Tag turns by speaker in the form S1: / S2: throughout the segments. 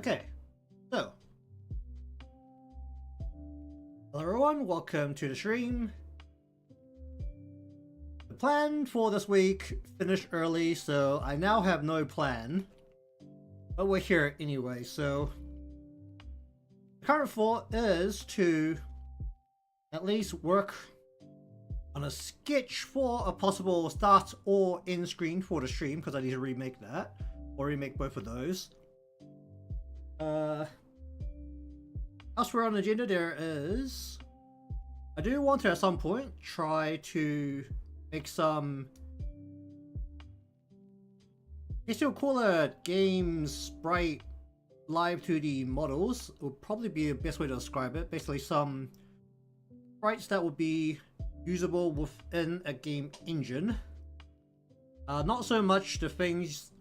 S1: Okay, so hello everyone, welcome to the stream. The plan for this week finished early, so I now have no plan. But we're here anyway, so the current thought is to at least work on a sketch for a possible start or end screen for the stream, because I need to remake that, or remake both of those. Elsewhere on the agenda there is, I do want to at some point try to make some, they still call it game sprite live 2D models, would probably be the best way to describe it. Basically some sprites that would be usable within a game engine. Not so much the things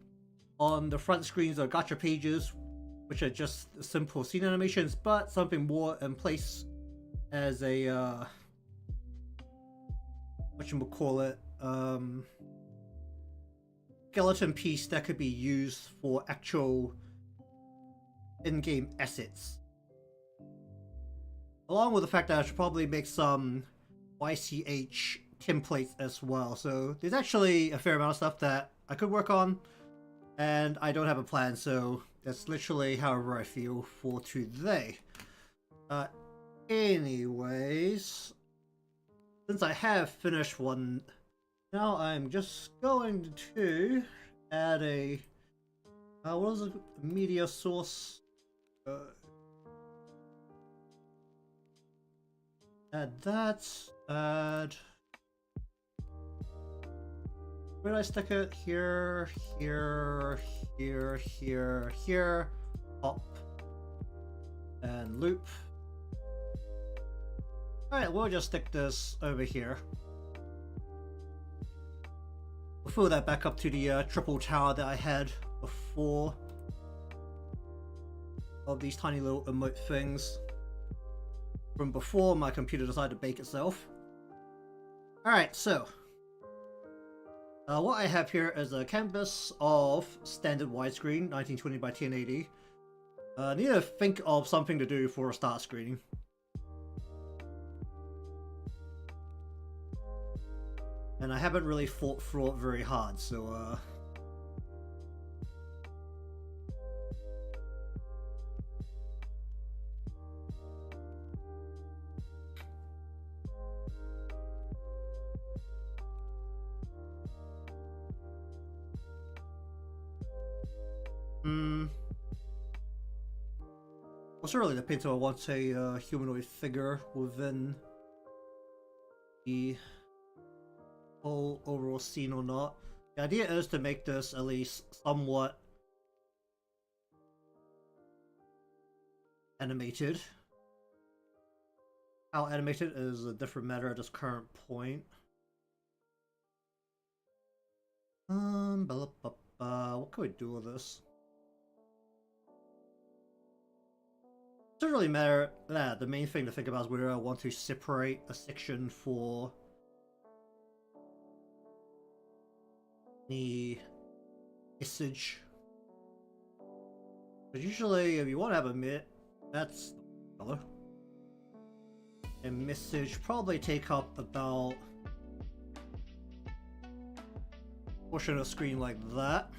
S1: on the front screens or gacha pages, which are just simple scene animations, but something more in place as a whatchamacallit, skeleton piece that could be used for actual in-game assets. Along with the fact that I should probably make some YCH templates as well. So there's actually a fair amount of stuff that I could work on, and I don't have a plan, so that's literally however I feel for today. Anyways, since I have finished one, now I'm just going to add a what is it? Media source. Add that. Add. Where did I stick it? Here, here, here, here, here. Pop. And loop. Alright, we'll just stick this over here. We'll fill that back up to the triple tower that I had before. Of these tiny little emote things. From before my computer decided to bake itself. Alright, so. What I have here is a canvas of standard widescreen, 1920 by 1080. I need to think of something to do for a start screen. And I haven't really thought through it very hard, so also really depends on I want a humanoid figure within the whole overall scene or not. The idea is to make this at least somewhat animated. How animated is a different matter at this current point. What can we do with this? It doesn't really matter. The main thing to think about is whether I want to separate a section for the message. But usually, if you want to have a mid, that's the color. And message probably take up about a portion of the screen like that.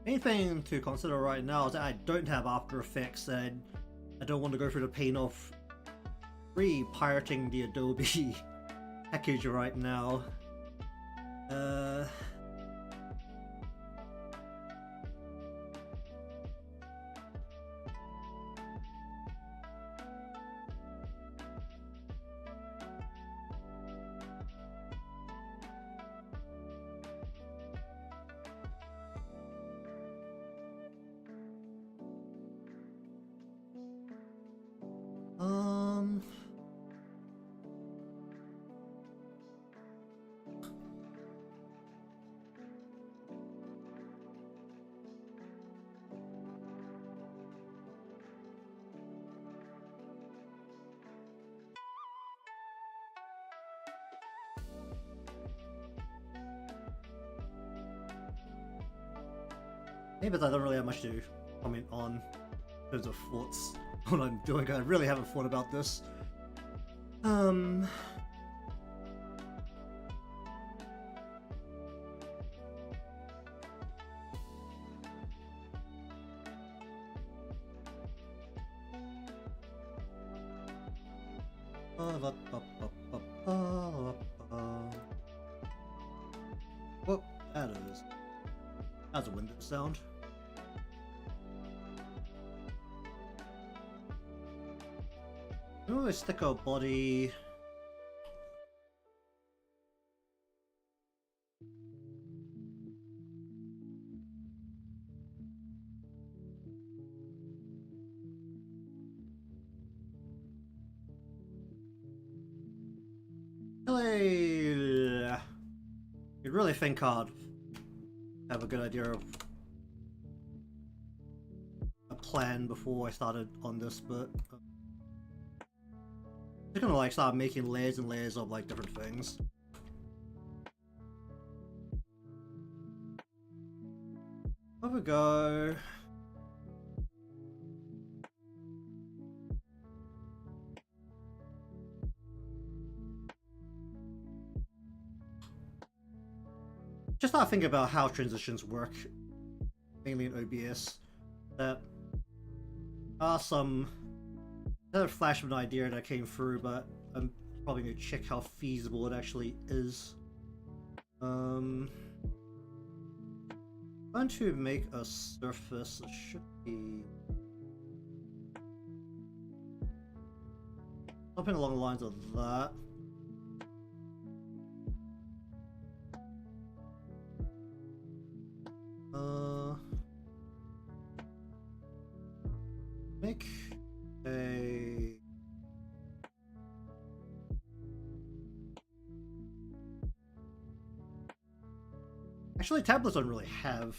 S1: Main thing to consider right now is that I don't have After Effects, and I don't want to go through the pain of re-pirating the Adobe package right now. Maybe I don't really have much to comment on in terms of thoughts on what I'm doing. I really haven't thought about this. Whoop, that is. That's a Windows sound. Oh, stick our body. You'd really think I'd have a good idea of a plan before I started on this, but just gonna like start making layers and layers of like different things. There we go. Just start thinking about how transitions work, mainly in OBS. That are some another flash of an idea that came through, but I'm probably gonna check how feasible it actually is. I'm to make a surface. It should be something along the lines of that. Make a actually tablets don't really have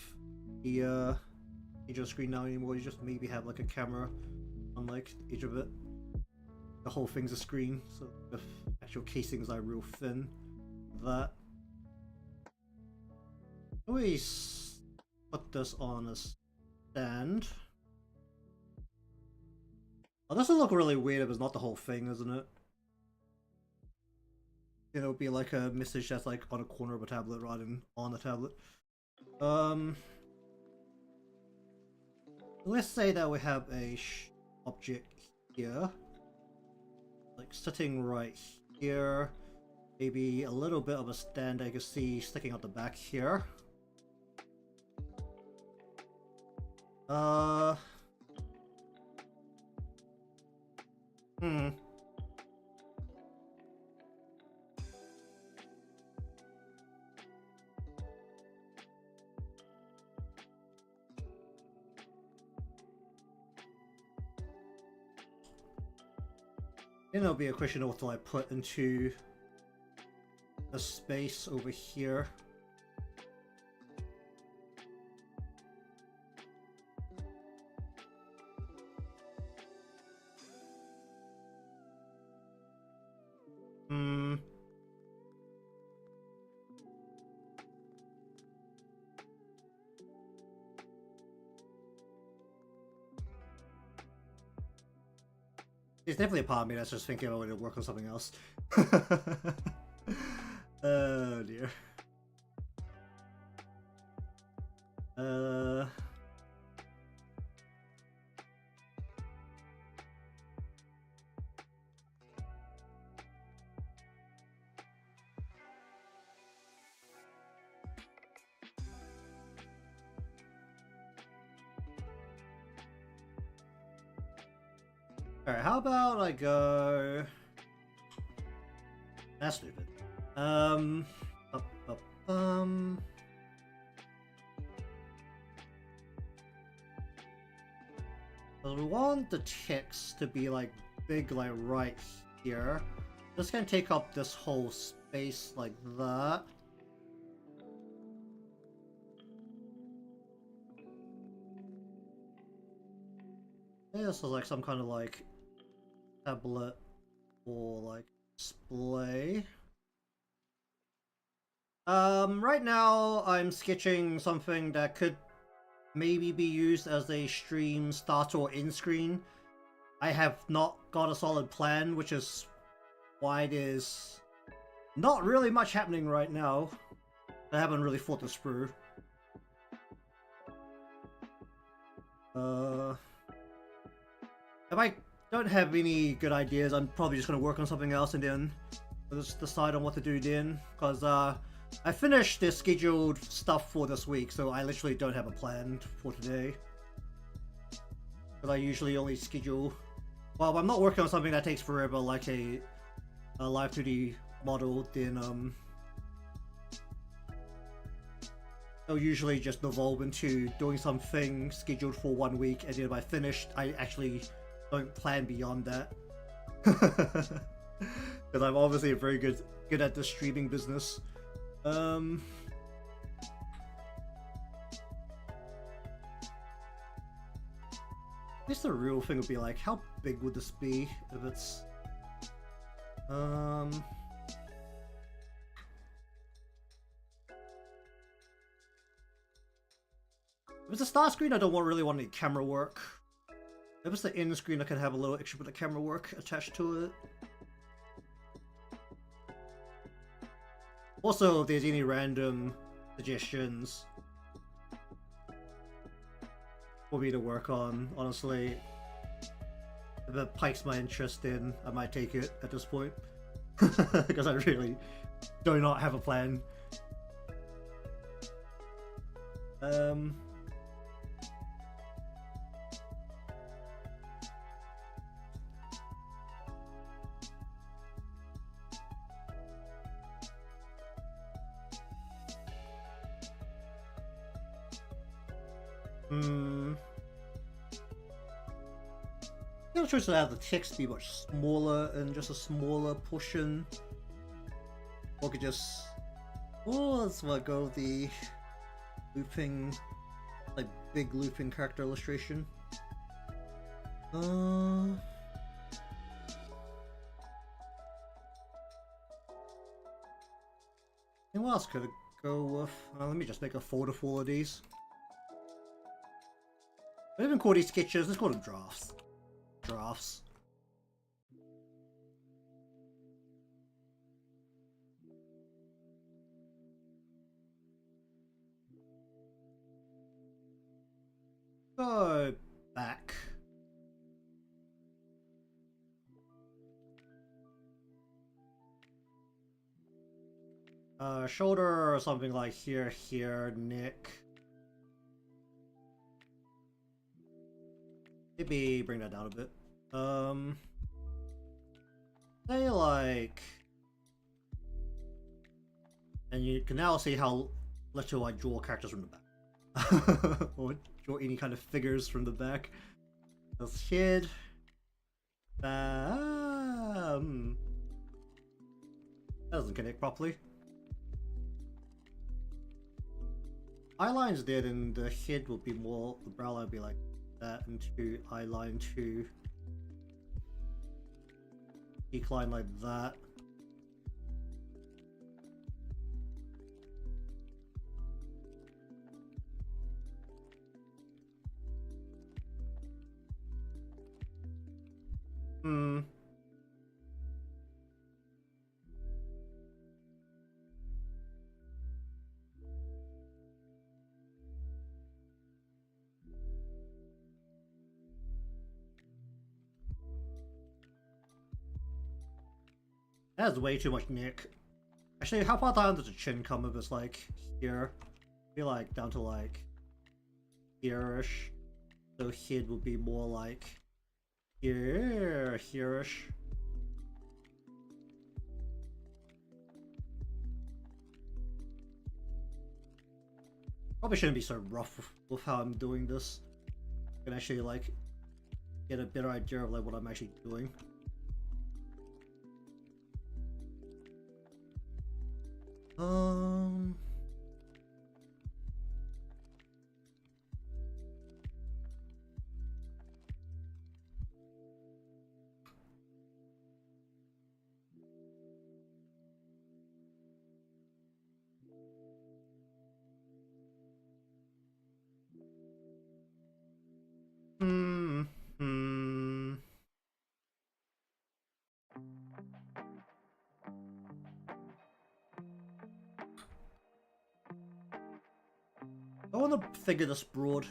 S1: the edge of the screen now anymore. You just maybe have like a camera on like the edge of it. The whole thing's a screen, so the actual casings are real thin. That. Always put this on a stand. Oh, this will look really weird if it's not the whole thing, isn't it? It'll be like a message that's like on a corner of a tablet rather than on a tablet. Let's say that we have a object here, like sitting right here. Maybe a little bit of a stand I can see sticking out the back here. Then there'll be a question of what do I put into the space over here. There's definitely a part of me that's just thinking about it to work on something else. Oh dear. Alright, how about I go... That's stupid. So we want the text to be like big, like right here. This can take up this whole space like that. Yeah, this is like some kind of like tablet or like display. Right now I'm sketching something that could maybe be used as a stream start or end screen. I have not got a solid plan, which is why there's not really much happening right now. I haven't really thought this through. If I don't have any good ideas, I'm probably just gonna work on something else and then I'll just decide on what to do then. Because I finished the scheduled stuff for this week, so I literally don't have a plan for today. Because I usually only schedule... Well, if I'm not working on something that takes forever, like a live 2D model, then I'll usually just devolve into doing something scheduled for 1 week, and then if I finished, I actually don't plan beyond that. Because I'm obviously very good at the streaming business. I guess the real thing would be like, how big would this be if it's... If it's a start screen, I don't really want any camera work. If it's the end screen, I can have a little extra bit of camera work attached to it. Also, if there's any random suggestions for me to work on, honestly, if it pikes my interest in, I might take it at this point. Because I really do not have a plan. The other choice to have the text be much smaller and just a smaller portion. Or could just... Oh, let's go with the looping, like big looping character illustration. And what else could I go with? Let me just make a folder full of these. I don't even call these sketches, let's call them drafts. Drafts. Go back. Shoulder or something like here, neck. Maybe bring that down a bit. Say like... And you can now see how little I draw characters from the back. Or draw any kind of figures from the back. That's head. That doesn't connect properly. Eyeline's dead and the head will be more, the brow line will be like that, and to eyeline to cheek line like that. That has way too much neck. Actually, how far down does the chin come if it's like here? I feel like down to like here-ish. So head would be more like here-ish. Probably shouldn't be so rough with how I'm doing this. I can actually like get a better idea of like what I'm actually doing. want to figure this broad.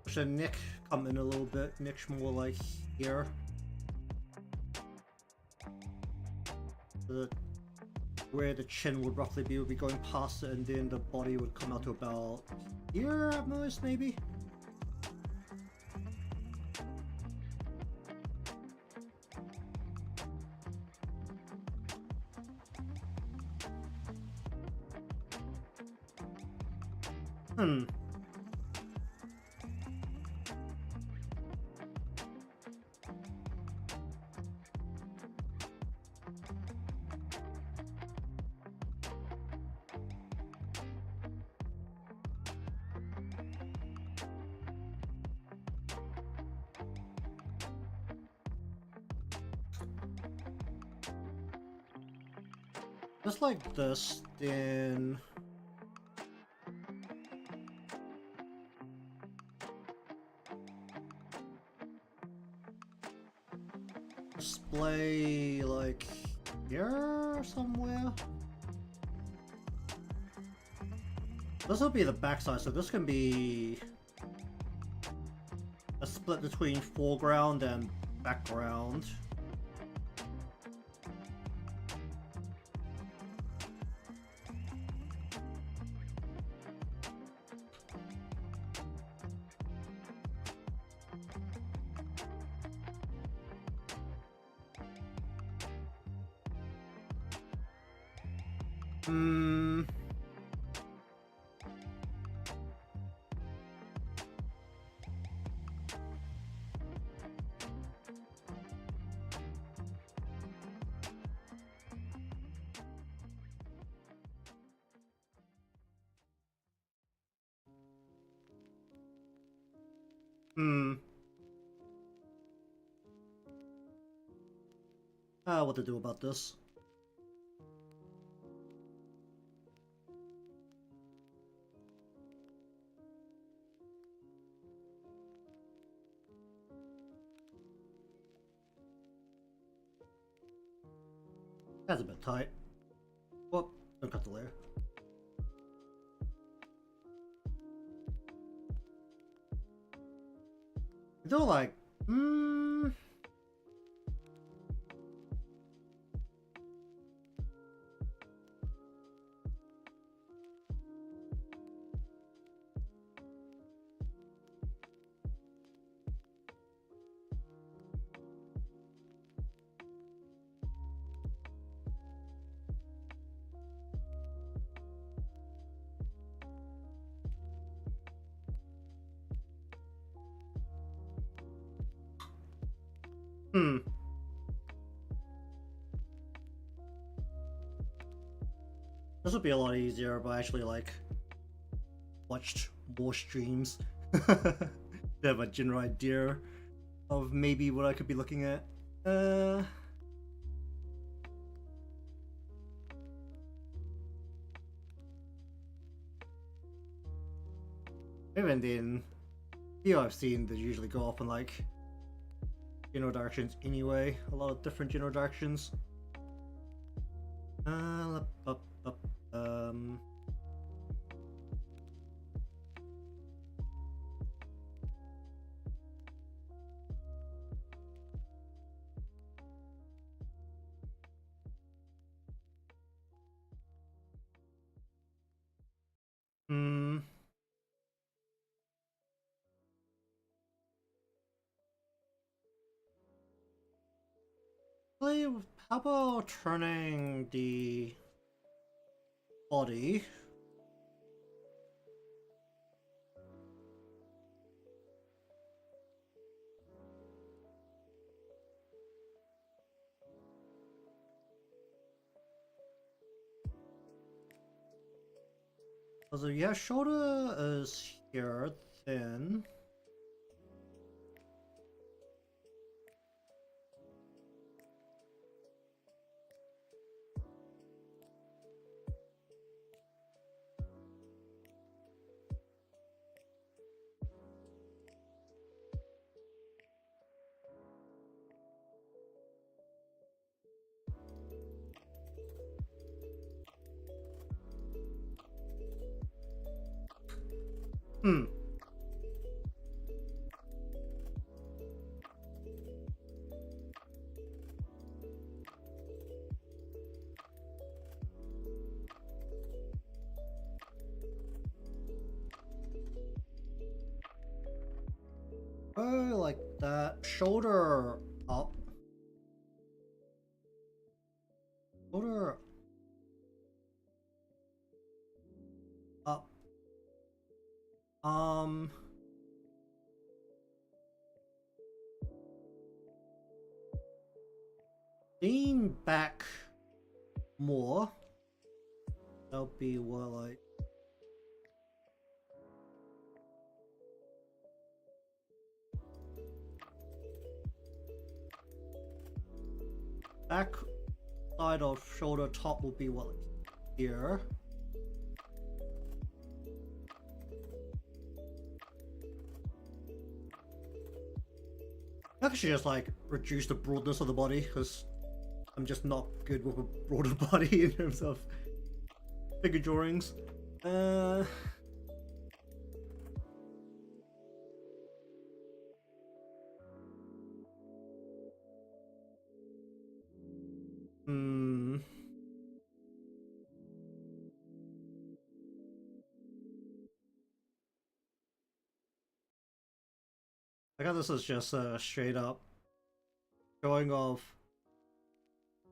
S1: Should neck come in a little bit? Neck's more like here. Where the chin would roughly be would be going past it, and then the body would come out to about here at most, maybe. Just like this, then display like here somewhere. This will be the backside, so this can be a split between foreground and background. What to do about this? That's a bit tight. Whoop, don't cut the layer. They're like, this would be a lot easier if I actually like watched more streams to have a general idea of maybe what I could be looking at. Even then, I've seen they usually go off in like general directions anyway. A lot of different general directions. How about turning the body? So yeah, shoulder is here, then. Hmm. Oh, like that. Shoulder up. Shoulder up. Um. Lean back more. That'll be what like. Back side of shoulder top will be what like here. I should just like reduce the broadness of the body because I'm just not good with a broader body in terms of figure drawings. Hmm. I guess this is just straight up showing off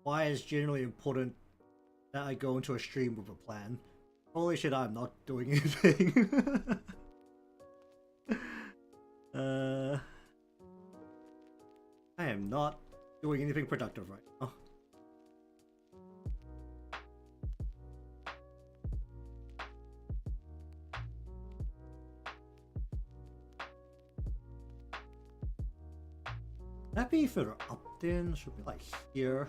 S1: why it's generally important that I go into a stream with a plan. Holy shit, I'm not doing anything. uh, I am not doing anything productive right now. That be further up then? Should be like here.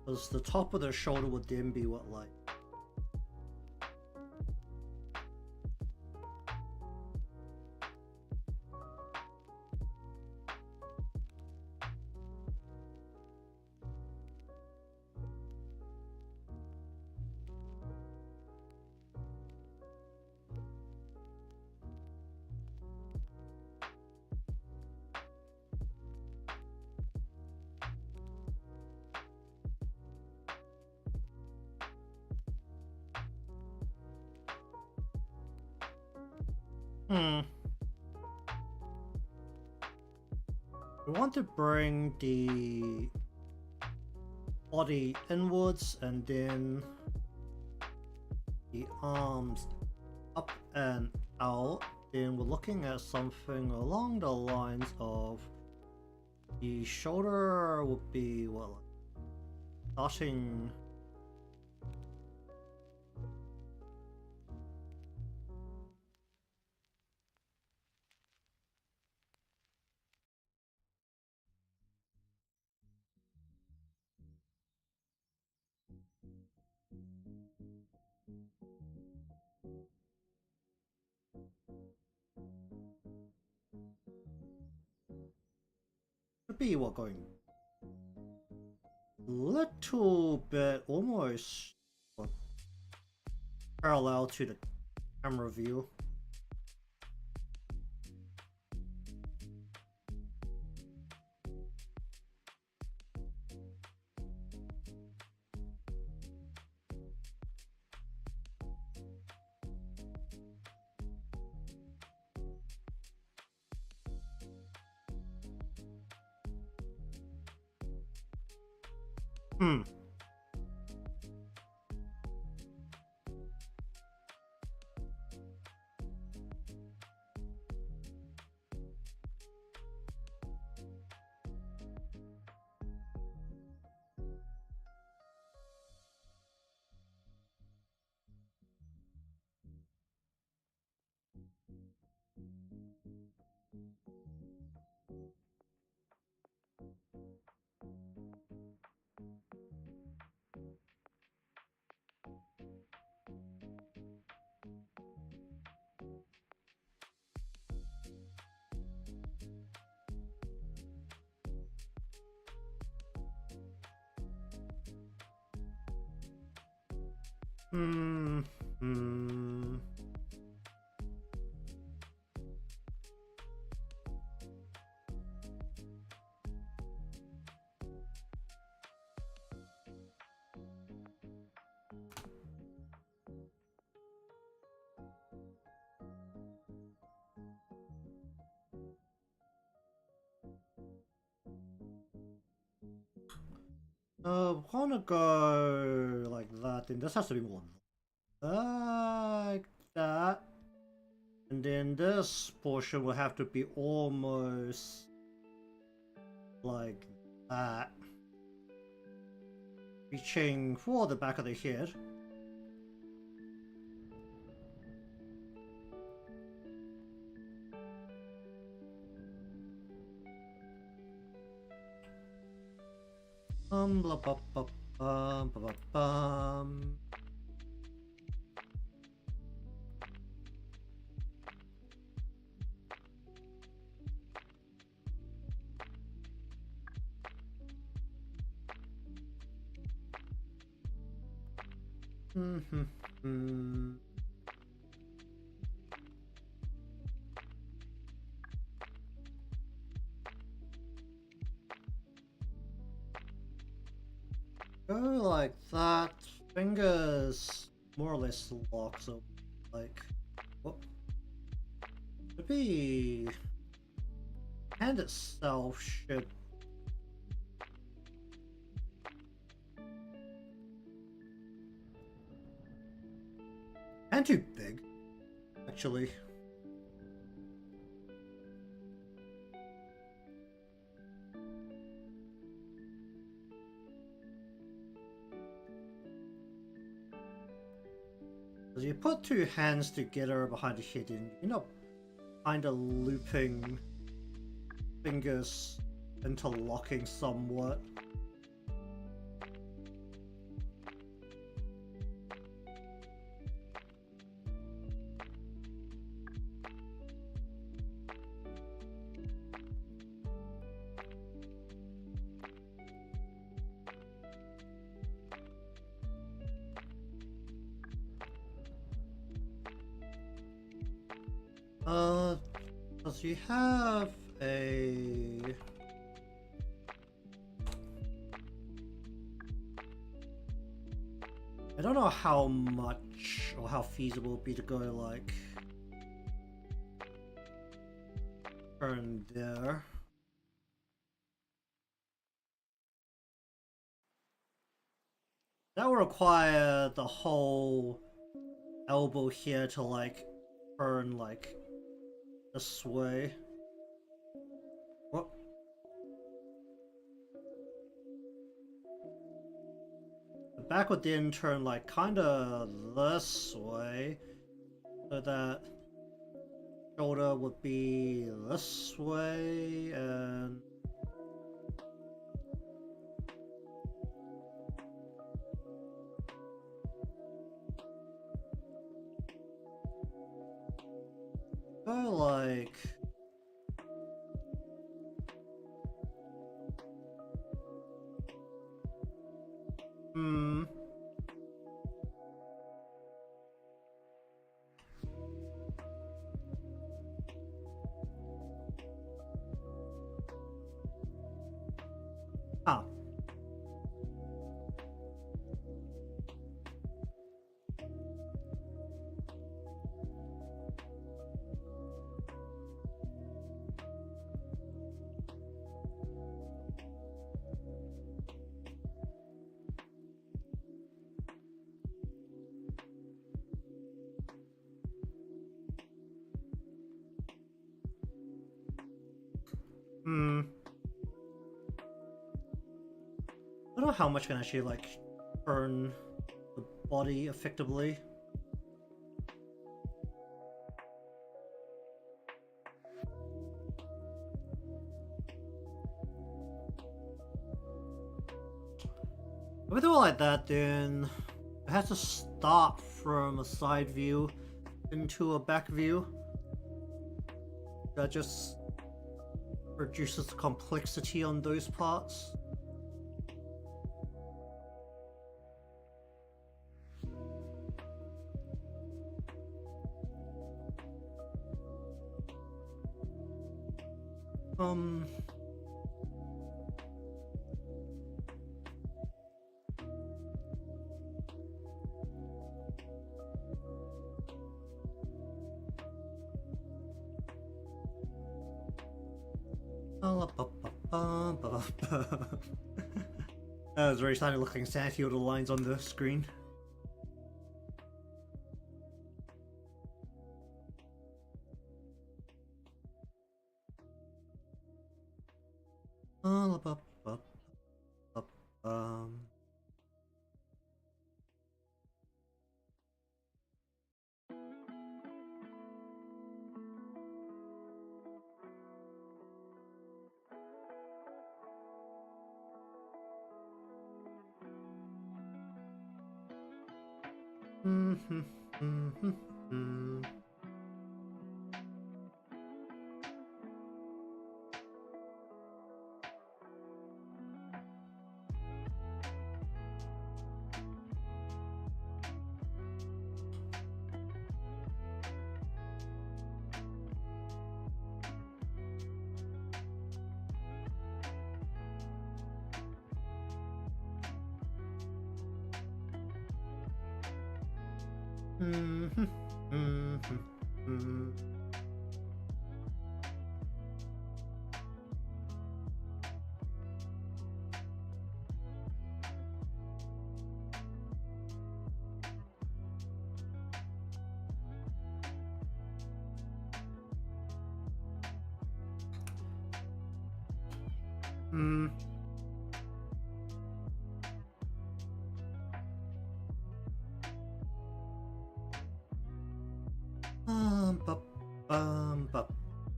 S1: Because the top of the shoulder would then be what like. Hmm. We want to bring the body inwards and then the arms up and out. Then we're looking at something along the lines of the shoulder would be well starting. Should be what going little bit almost what, parallel to the camera view. Hmm. Hmm. Hmm. I'm gonna go like that. Then this has to be more like that. And then this portion will have to be almost like that. Reaching for the back of the head. Blah, blah, blah, blah, blah, blah. Go like that. Fingers more or less lock, so like what should be hand itself should and too big actually. As you put two hands together behind the head and you know kind of looping fingers interlocking somewhat. Does you have a I don't know how much or how feasible it would be to go like turn there. That would require the whole elbow here to like turn like this way. What? The back would then turn like kinda this way, so that shoulder would be this way and go like ah. I don't know how much can actually like turn the body effectively. If we do it like that, then it has to start from a side view into a back view. That just reduces the complexity on those parts. Um. That was very starting looking sanity with the lines on the screen. Bum, bum, bum,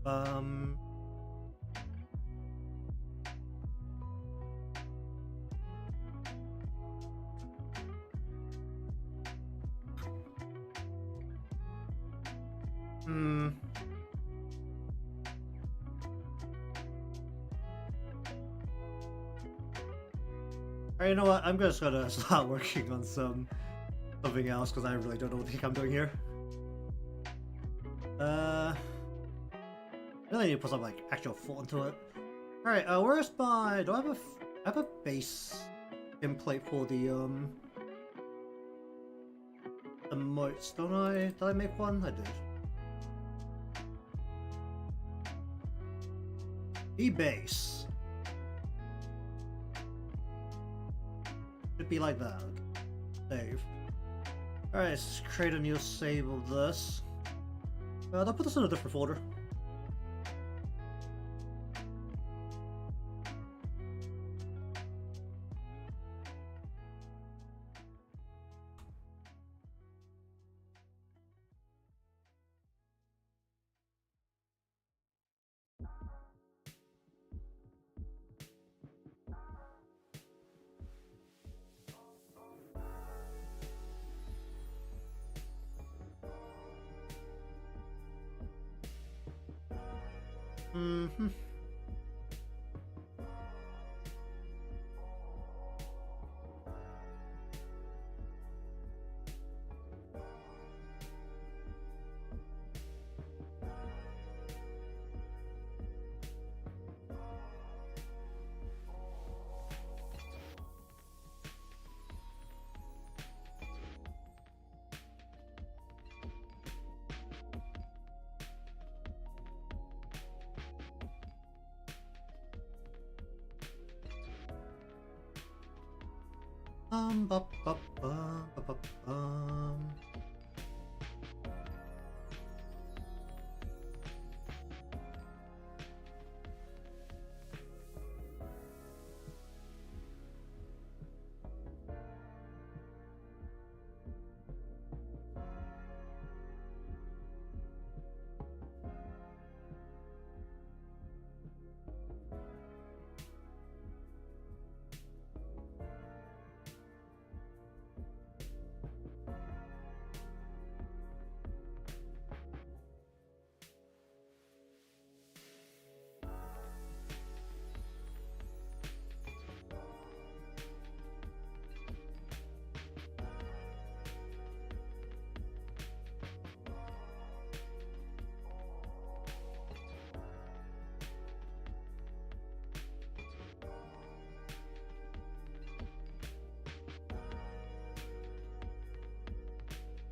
S1: bum. Alright, you know what? I'm just gonna start working on something else because I really don't know what the heck I'm doing here. I really need to put some like actual thought into it. Alright, where's my... do I have a base template for the emotes, don't I? Did I make one? I did. The base. Should be like that. Save. Alright, let's create a new save of this. I'll put this in a different folder. Ba, ba, ba, ba, ba,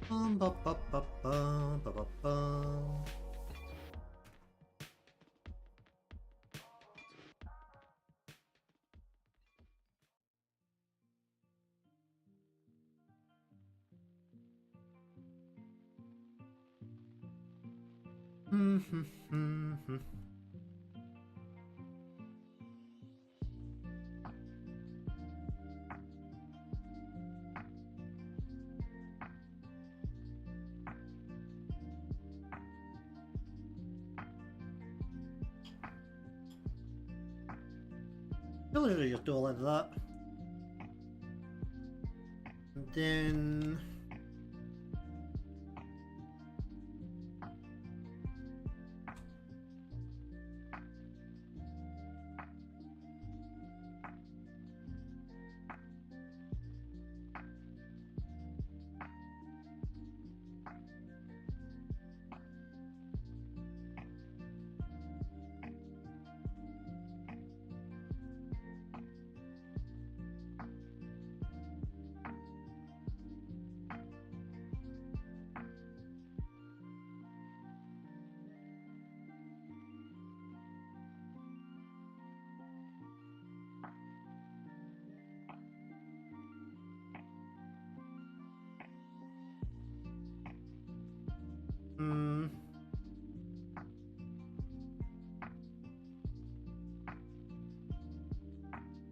S1: Ba, ba, ba, ba, ba, ba, ba. You'll literally just do it like that. And then...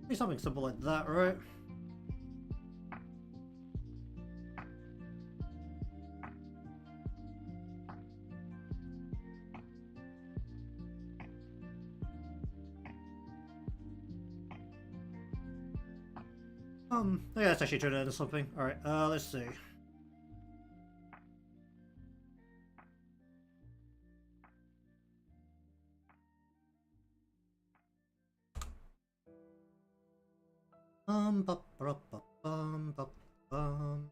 S1: Maybe something simple like that, right? Yeah, let's actually turn it into something. Alright, let's see. Ba, ba, ba, bum, ba, bum.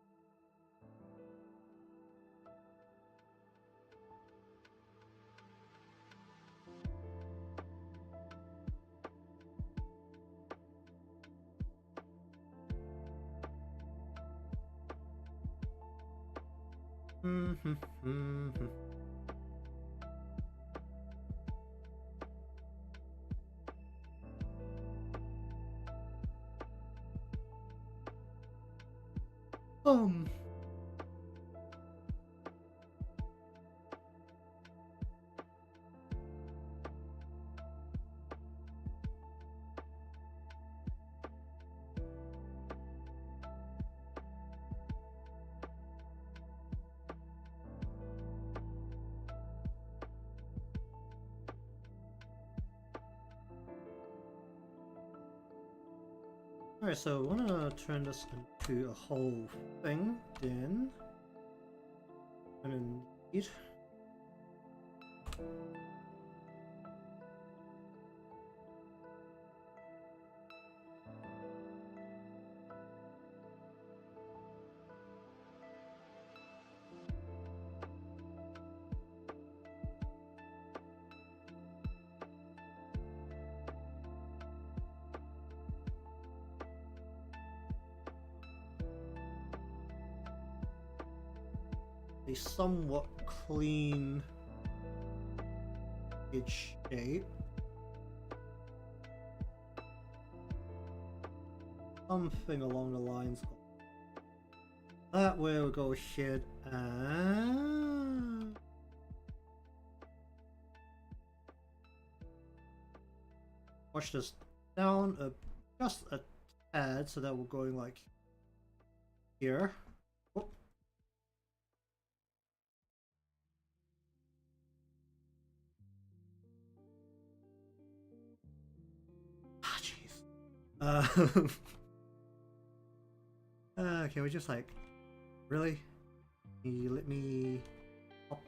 S1: Um. Alright, so I want to turn this into a whole thing, then I'm gonna need a somewhat clean edge shape. Something along the lines of that, where we'll go ahead and push this down just a tad, so that we're going like here. Oh. Ah, jeez. Can we just like, really? Can you let me up?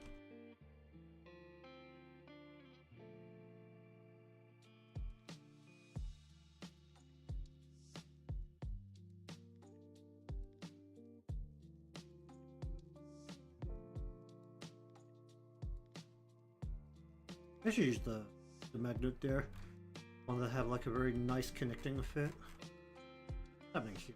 S1: I should use the magnet there. I want to have like a very nice connecting effect. That makes you.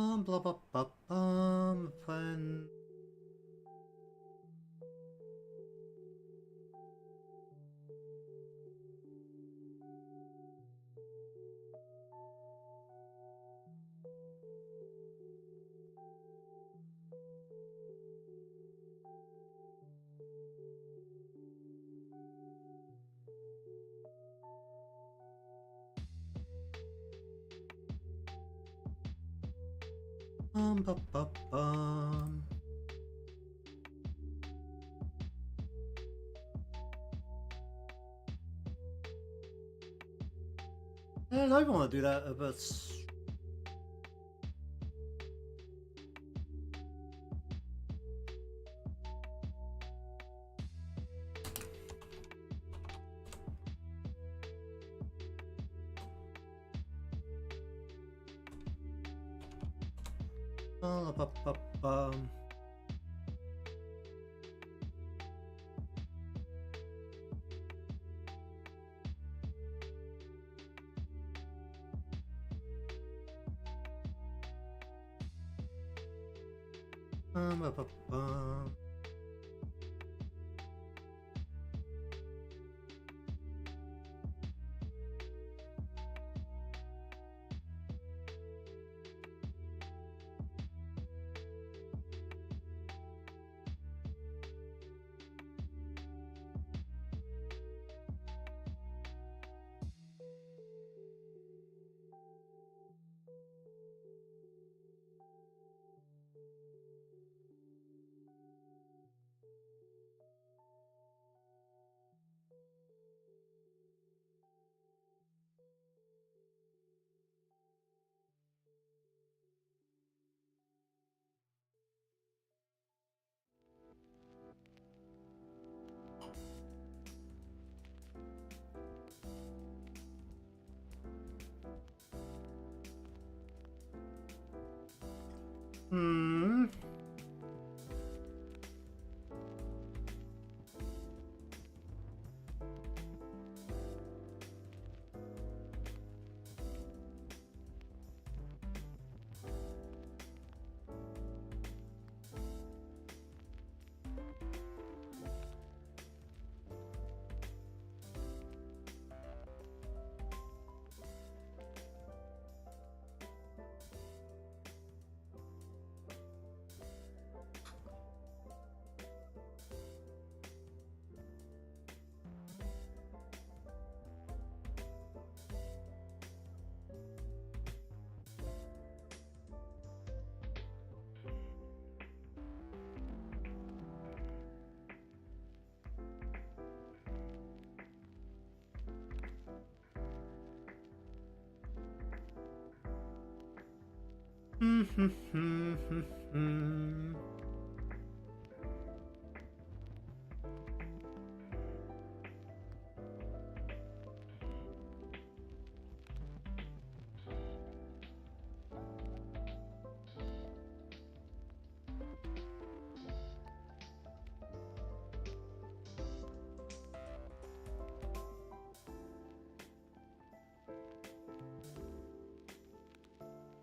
S1: Blah blah blah fun. Bum, bum, bum. I don't even want to do that, but bum. Bum. Hmm.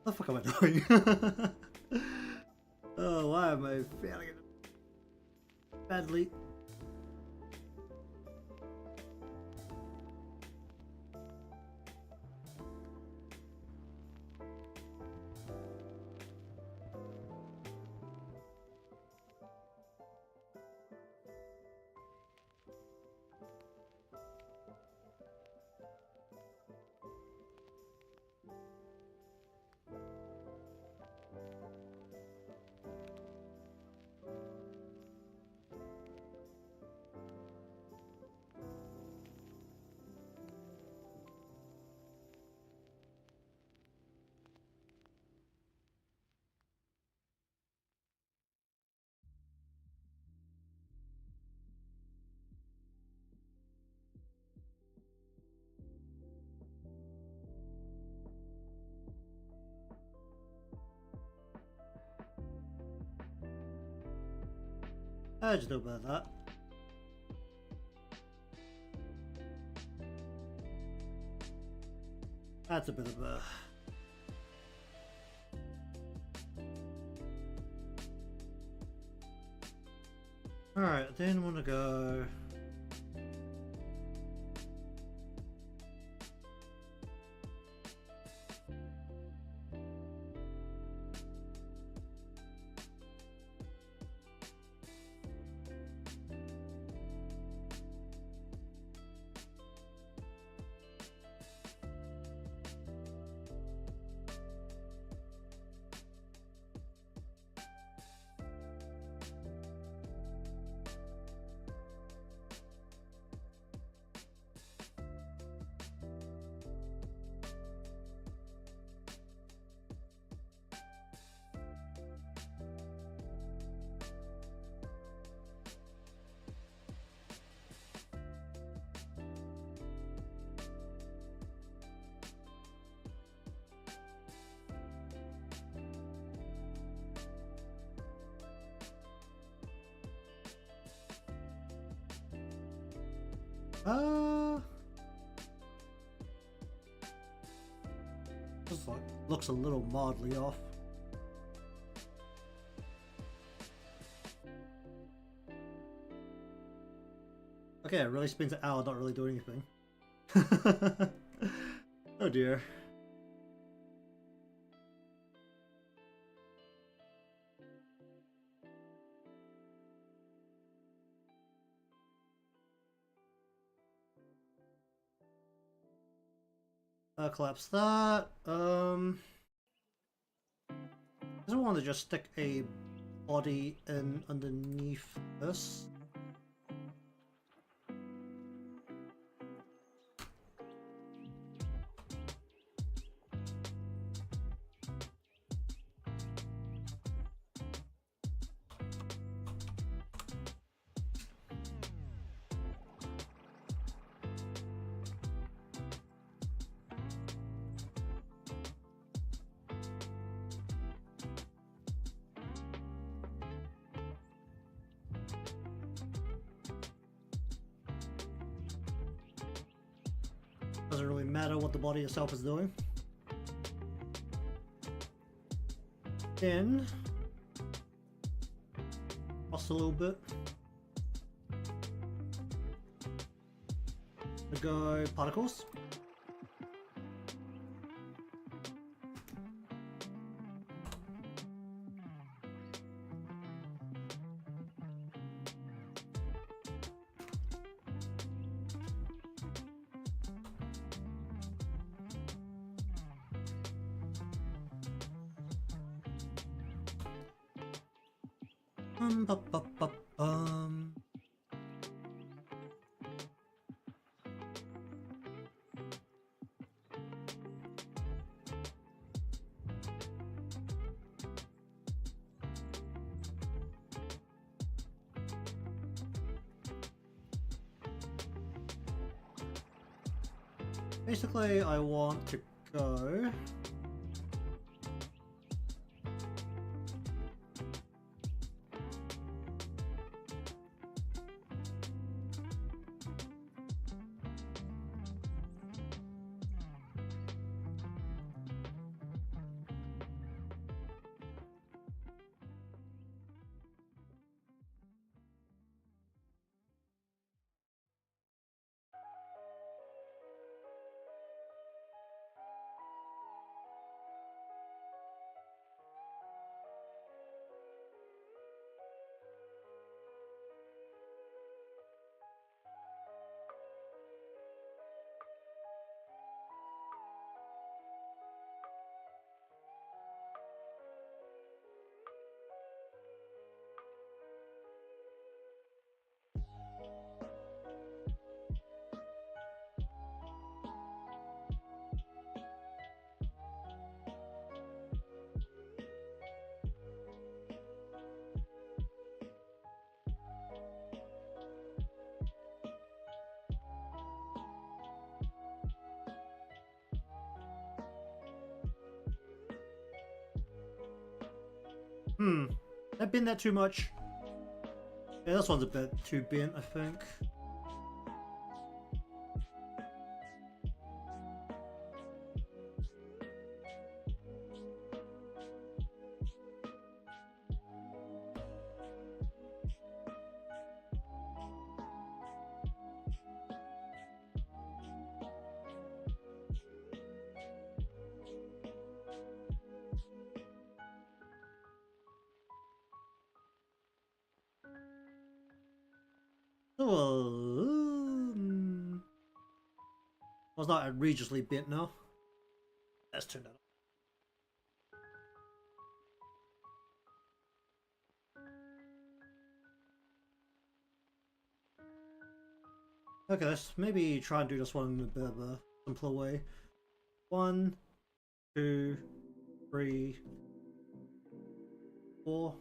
S1: What the fuck am I doing? Oh, why am I failing it badly? I just know about that. That's a bit of a... Alright, then wanna go. Just like looks a little mildly off. Okay, it really spends an hour not really doing anything. Oh dear. Collapse that. I just want to just stick a body in underneath this. Doesn't really matter what the body itself is doing. Then cross a little bit. We go particles. Bup, bup, bup, Basically, I want to go. I bent that too much. Yeah, this one's a bit too bent, I think. Oh, was not egregiously bit now. Let's turn that on. Okay, let's maybe try and do this one in a bit of a simpler way. 1, 2, 3, 4.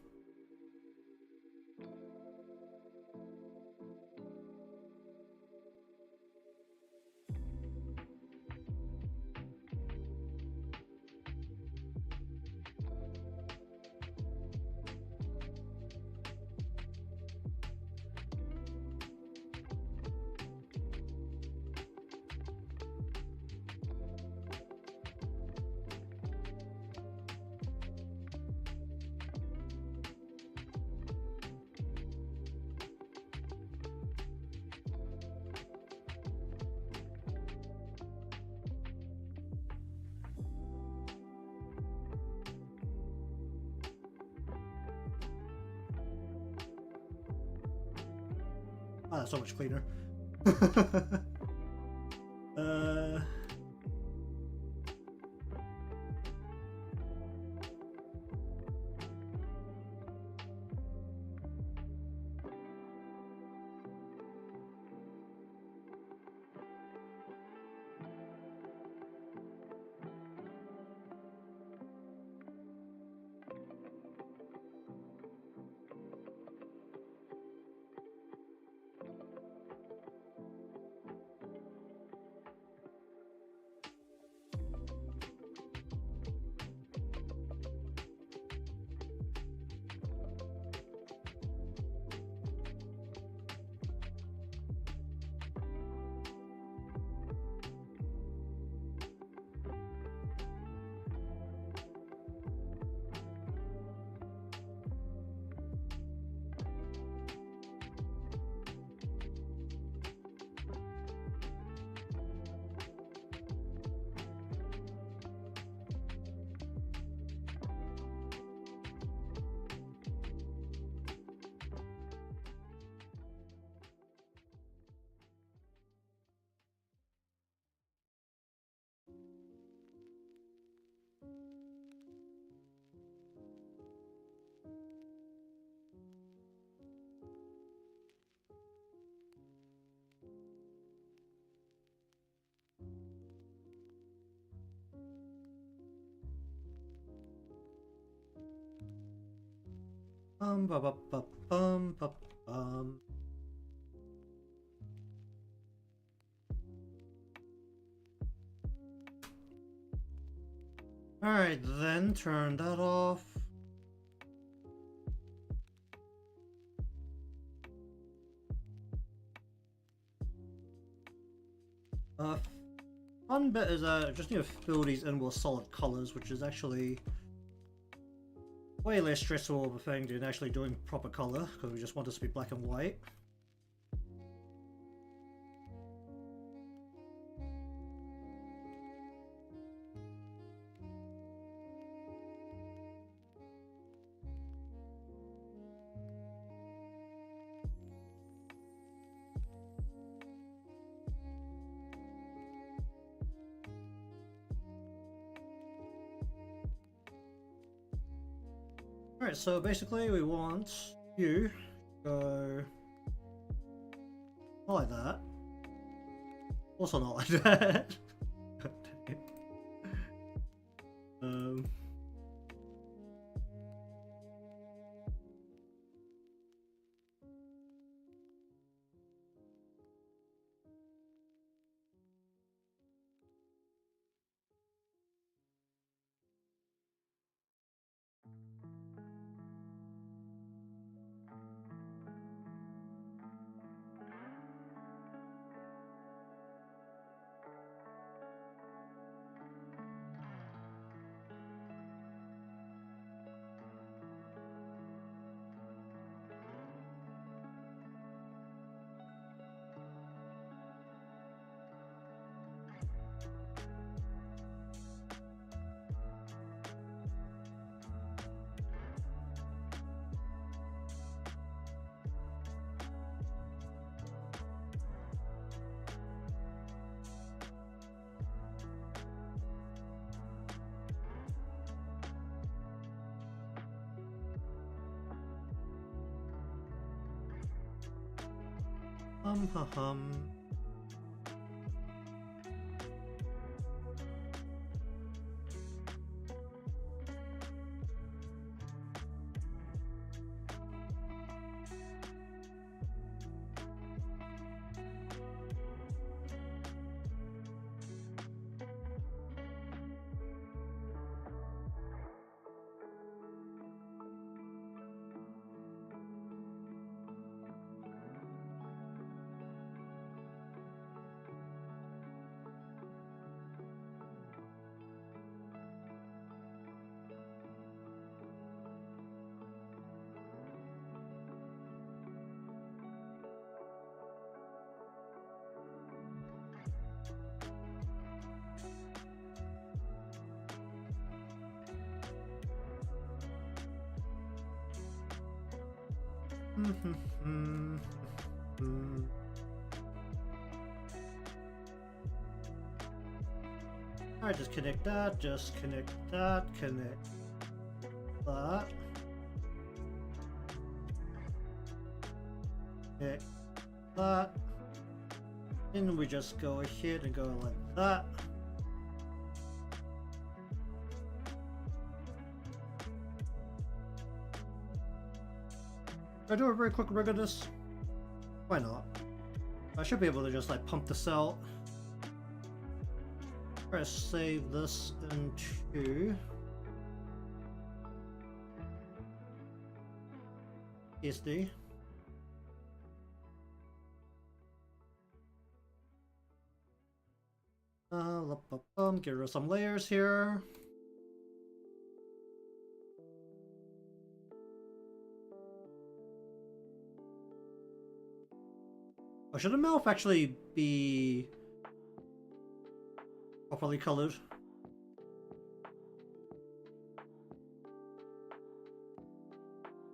S1: Ah, that's so much cleaner. uh... Ba, ba, ba, ba, bum. Alright, then turn that off. Fun bit is just need to fill these in with solid colors, which is actually way less stressful of a thing than actually doing proper color, because we just want this to be black and white. Alright, so basically we want you to go not like that. Also not like that. um Hum. Alright, just connect that, connect that. Connect that. And we just go ahead and go like that. Can I do a very quick rig of this? Why not? I should be able to just like pump this out. Press save this into SD. Get rid of some layers here. Oh, should the mouth actually be properly colored?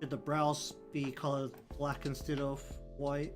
S1: Should the brows be colored black instead of white?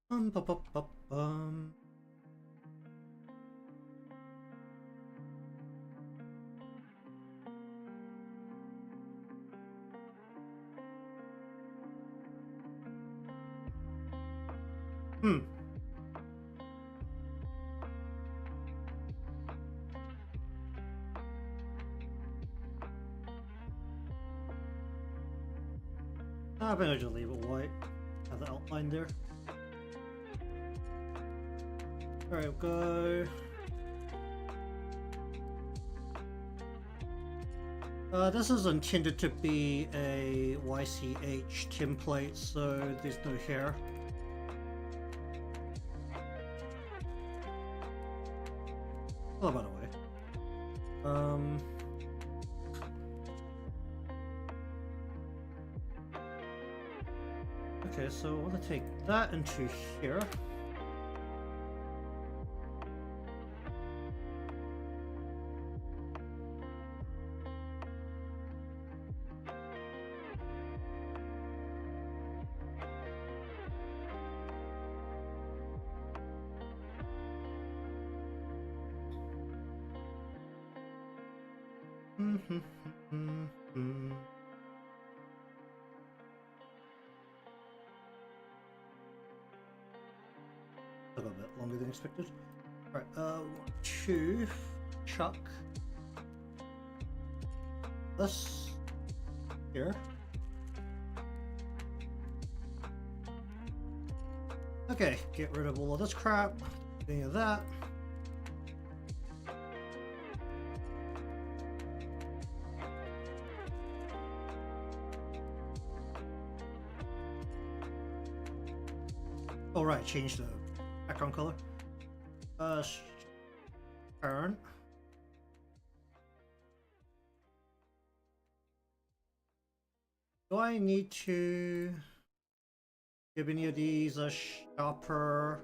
S1: Bum, bum, bum, bum, bum. I think I'll just leave it white. Have the outline there. Alright, we'll go. This is intended to be a YCH template, so there's no hair. Oh, by the way. Okay, so I want to take that into here. Took a bit longer than expected. Alright, want to chuck this here. Okay, get rid of all of this crap. Any of that. All right, change the background color. Turn. Do I need to give any of these a sharper?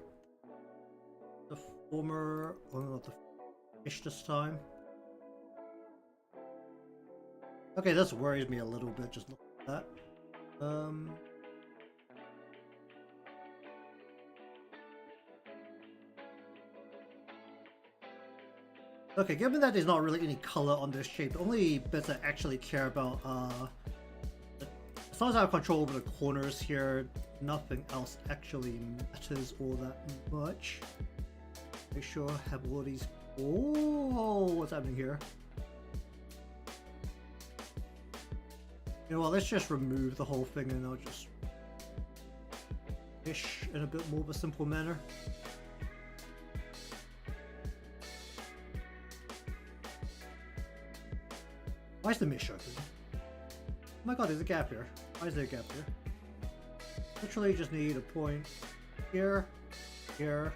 S1: The former, or not the fish this time? Okay, this worries me a little bit. Just look at that. Okay, given that there's not really any color on this shape, the only bits I actually care about as long as I have control over the corners here, nothing else actually matters all that much. Make sure I have all these. Oh, what's happening here? You know what, let's just remove the whole thing and I'll just fish in a bit more of a simple manner. Why is the mesh open? Oh my god, there's a gap here. Why is there a gap here? Literally just need a point here, here.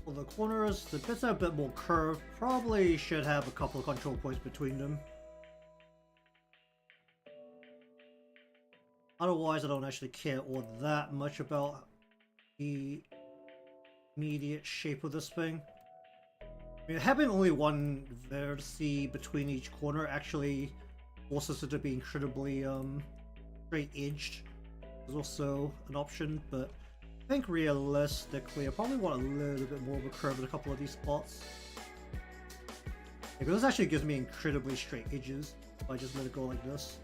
S1: For the corners, the bits are a bit more curved. Probably should have a couple of control points between them. Otherwise, I don't actually care all that much about the immediate shape of this thing. I mean, having only one vertice between each corner actually forces it to be incredibly straight-edged. There's also an option, but I think realistically I probably want a little bit more of a curve in a couple of these spots. Because this actually gives me incredibly straight edges if I just let it go like this.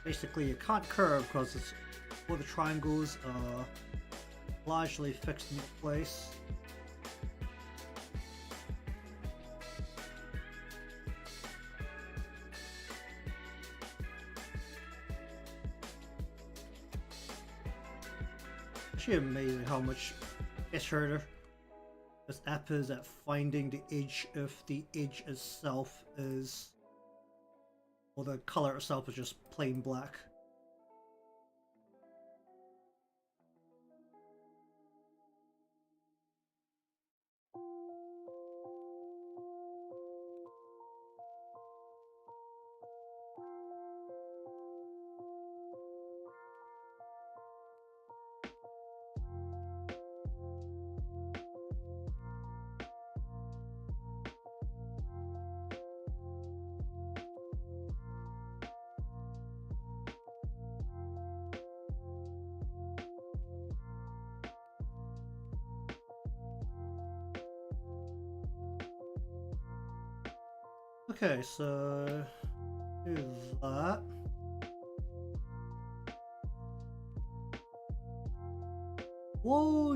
S1: Basically, you can't curve because all the triangles are largely fixed in place. Actually amazing how much better this app is at finding the edge if the edge itself is, or the color itself is just plain black. Okay, so do that. Whoa,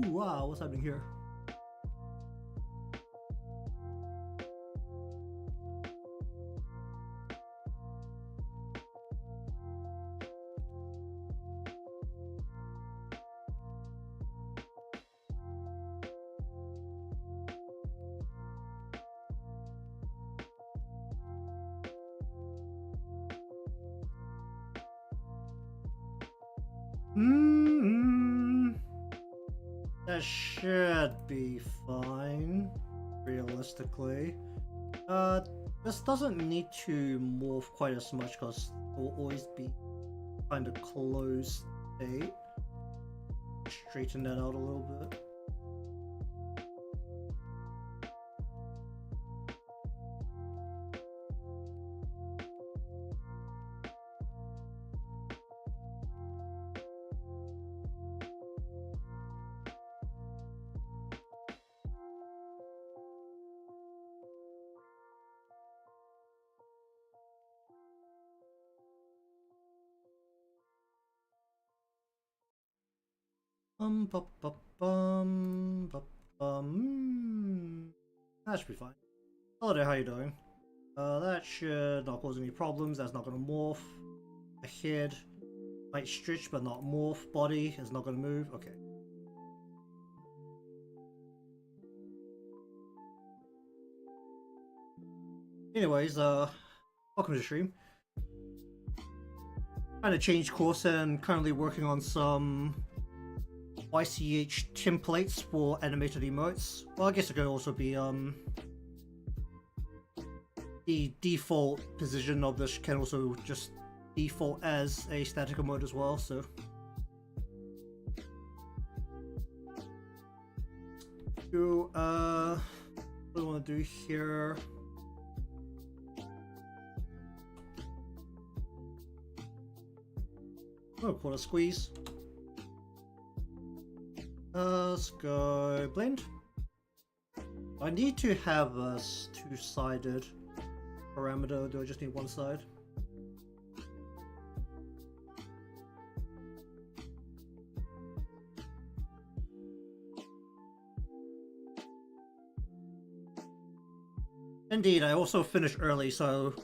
S1: wow, what's happening here? That should be fine, realistically. This doesn't need to morph quite as much because it will always be kind of closed state. Straighten that out a little bit. Bum, bum, bum. That should be fine. Hello there, how you doing? That should not cause any problems. That's not gonna morph. A head might stretch but not morph. Body is not gonna move. Okay. Anyways, welcome to the stream. Trying to change course and currently working on some YCH templates for animated emotes. Well, I guess it could also be the default position of this can also just default as a static emote as well, so what do I want to do here? Oh, quarter squeeze. Let's go blend. I need to have a two-sided parameter, or do I just need one side? Indeed, I also finished early, so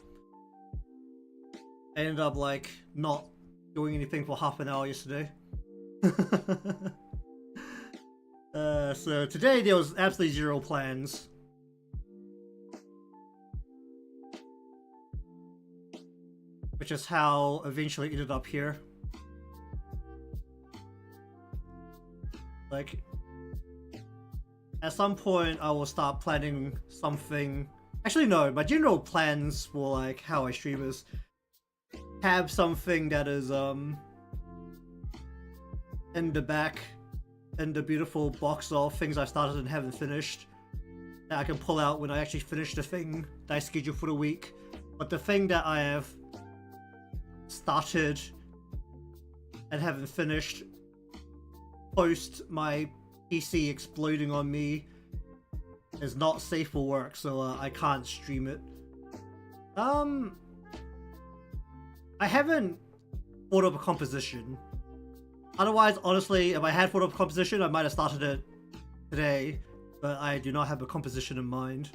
S1: I ended up like not doing anything for half an hour yesterday. So today there was absolutely zero plans. Which is how eventually ended up here. Like, at some point I will start planning something. Actually no, my general plans for like how I stream is have something that is in the back, in the beautiful box of things I started and haven't finished, that I can pull out when I actually finish the thing that I scheduled for the week. But the thing that I have started and haven't finished post my PC exploding on me is not safe for work, so I can't stream it. I haven't thought of a composition. Otherwise, honestly, if I had thought of a composition, I might have started it today, but I do not have a composition in mind.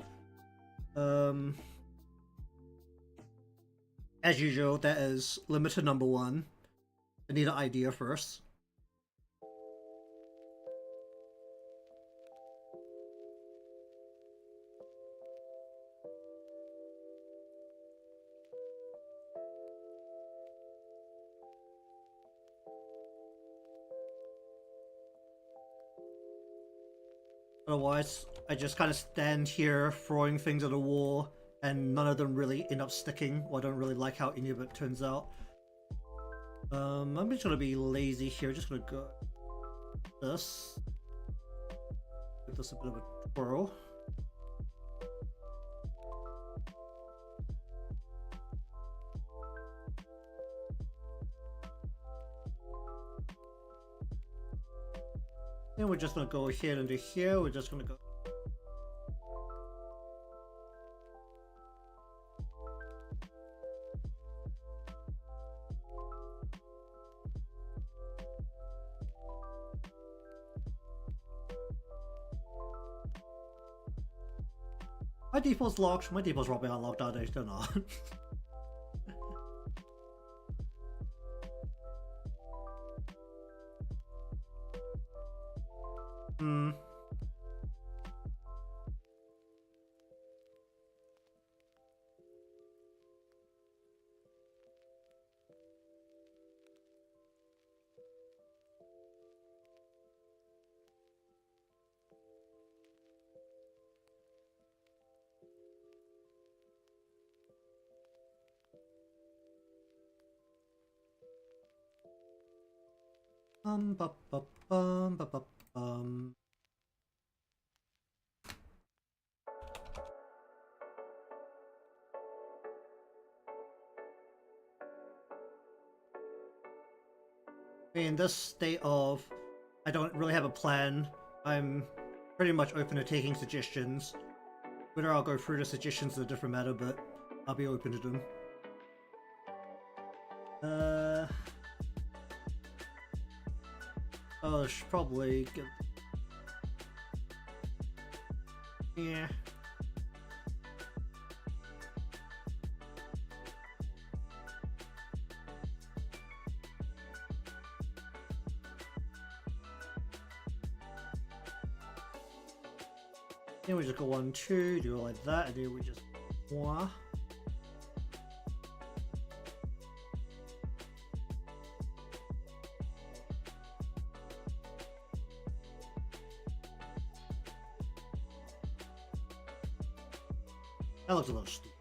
S1: As usual, that is limited number one. I need an idea first. Otherwise, I just kind of stand here throwing things at the wall and none of them really end up sticking, or I don't really like how any of it turns out. I'm just gonna be lazy here, just gonna go this. Give this a bit of a twirl. And we're just gonna go here and do here, we're just gonna go. My default's locked. My default's probably not locked, are they? They're not. Ba, ba, bum, ba, ba, bum. In this state of, I don't really have a plan. I'm pretty much open to taking suggestions. Whether I'll go through the suggestions is a different matter, but I'll be open to them. Oh, I should probably get... Yeah. Then we just go 1, 2, do it like that, and then we just... Wah. That looks a little stupid.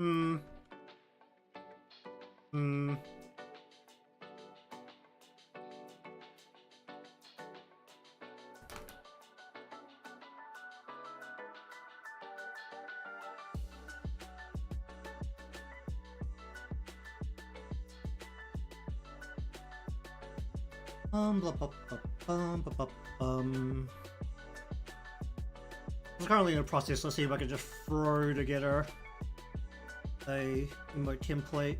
S1: Hmm. Hmm. Blah, blah, blah, blah, blah, I'm currently in a process. Let's see if I can just throw together a emote template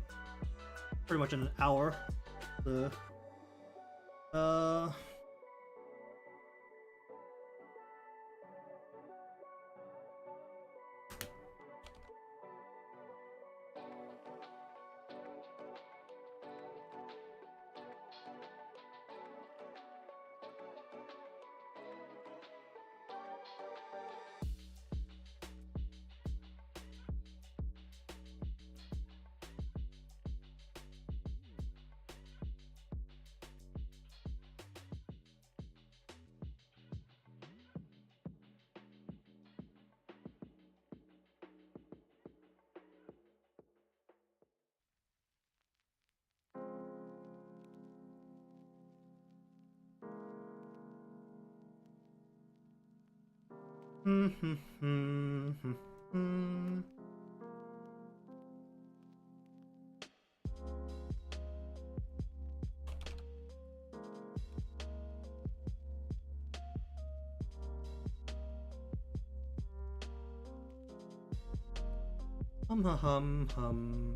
S1: pretty much in an hour. Uh hum.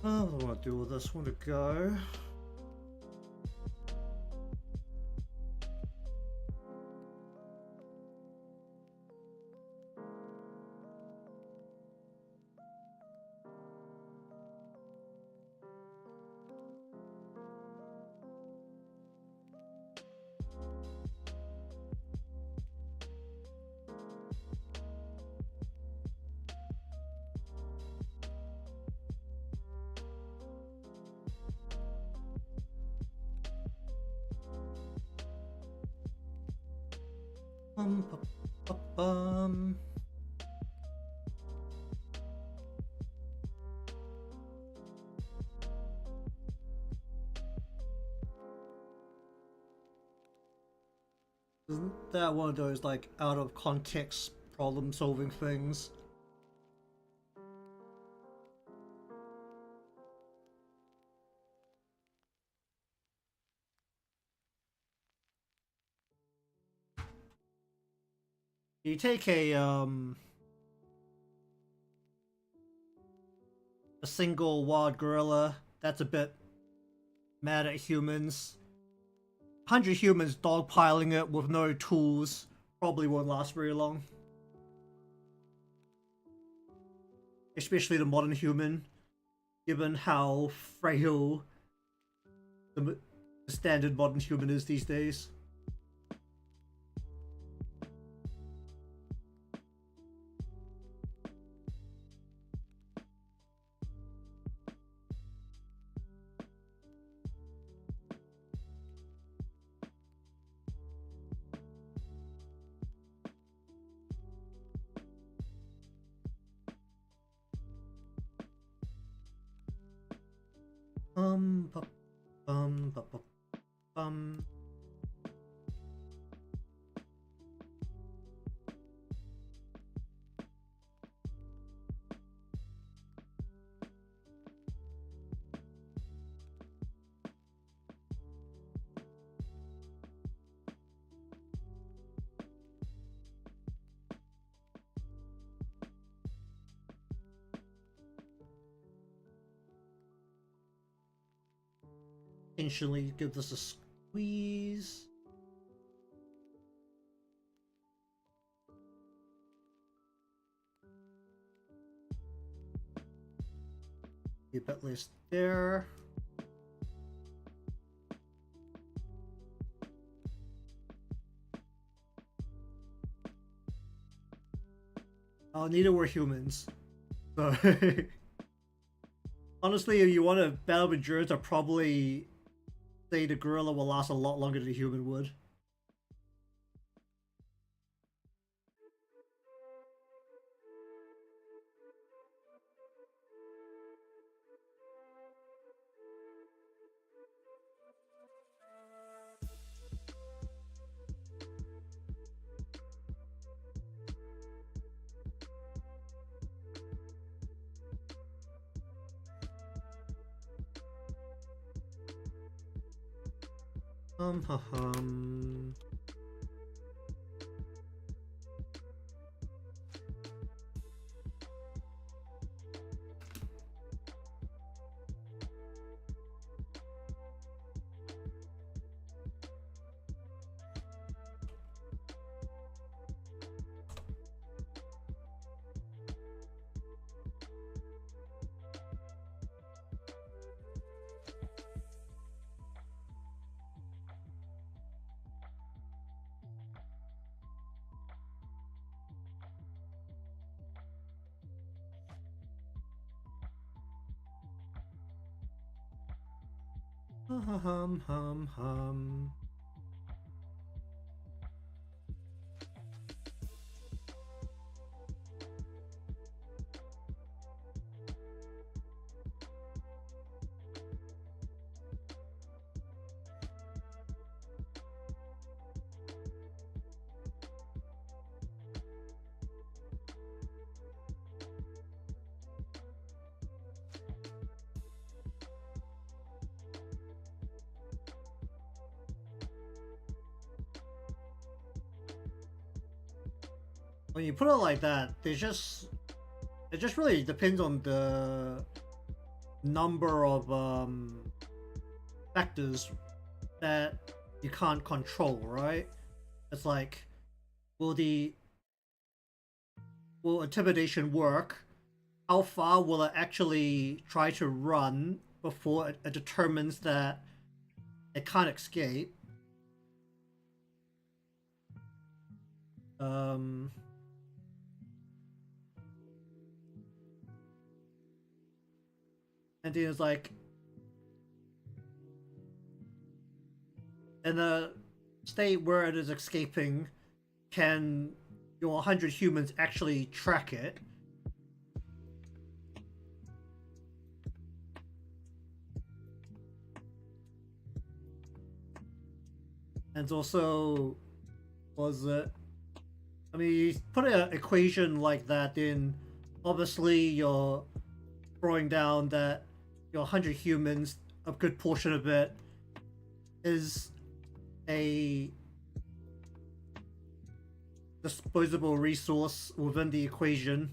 S1: Oh, I want to do all this. Want to go? Bum. Isn't that one of those like out of context problem solving things? You take a single wild gorilla that's a bit mad at humans. 100 humans dogpiling it with no tools probably won't last very long. especially the modern human, given how frail the standard modern human is these days. Bum, bum, bum, bum, bum. Intentionally give this a squeeze. A bit less there. Neither were humans. So honestly, if you want to battle with endurance, I'd probably say the gorilla will last a lot longer than the human would. Hum. Hum. When you put it like that, it just really depends on the number of factors that you can't control, right? It's like, will intimidation work? How far will it actually try to run before it determines that it can't escape? And then it's like, in a state where it is escaping, can your 100 humans actually track it? And also, was it? I mean, you put an equation like that in, obviously you're throwing down that your 100 humans, a good portion of it, is a disposable resource within the equation.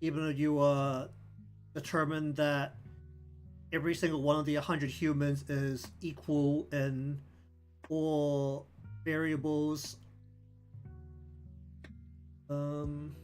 S1: Even if you determine that every single one of the 100 humans is equal in all variables Um.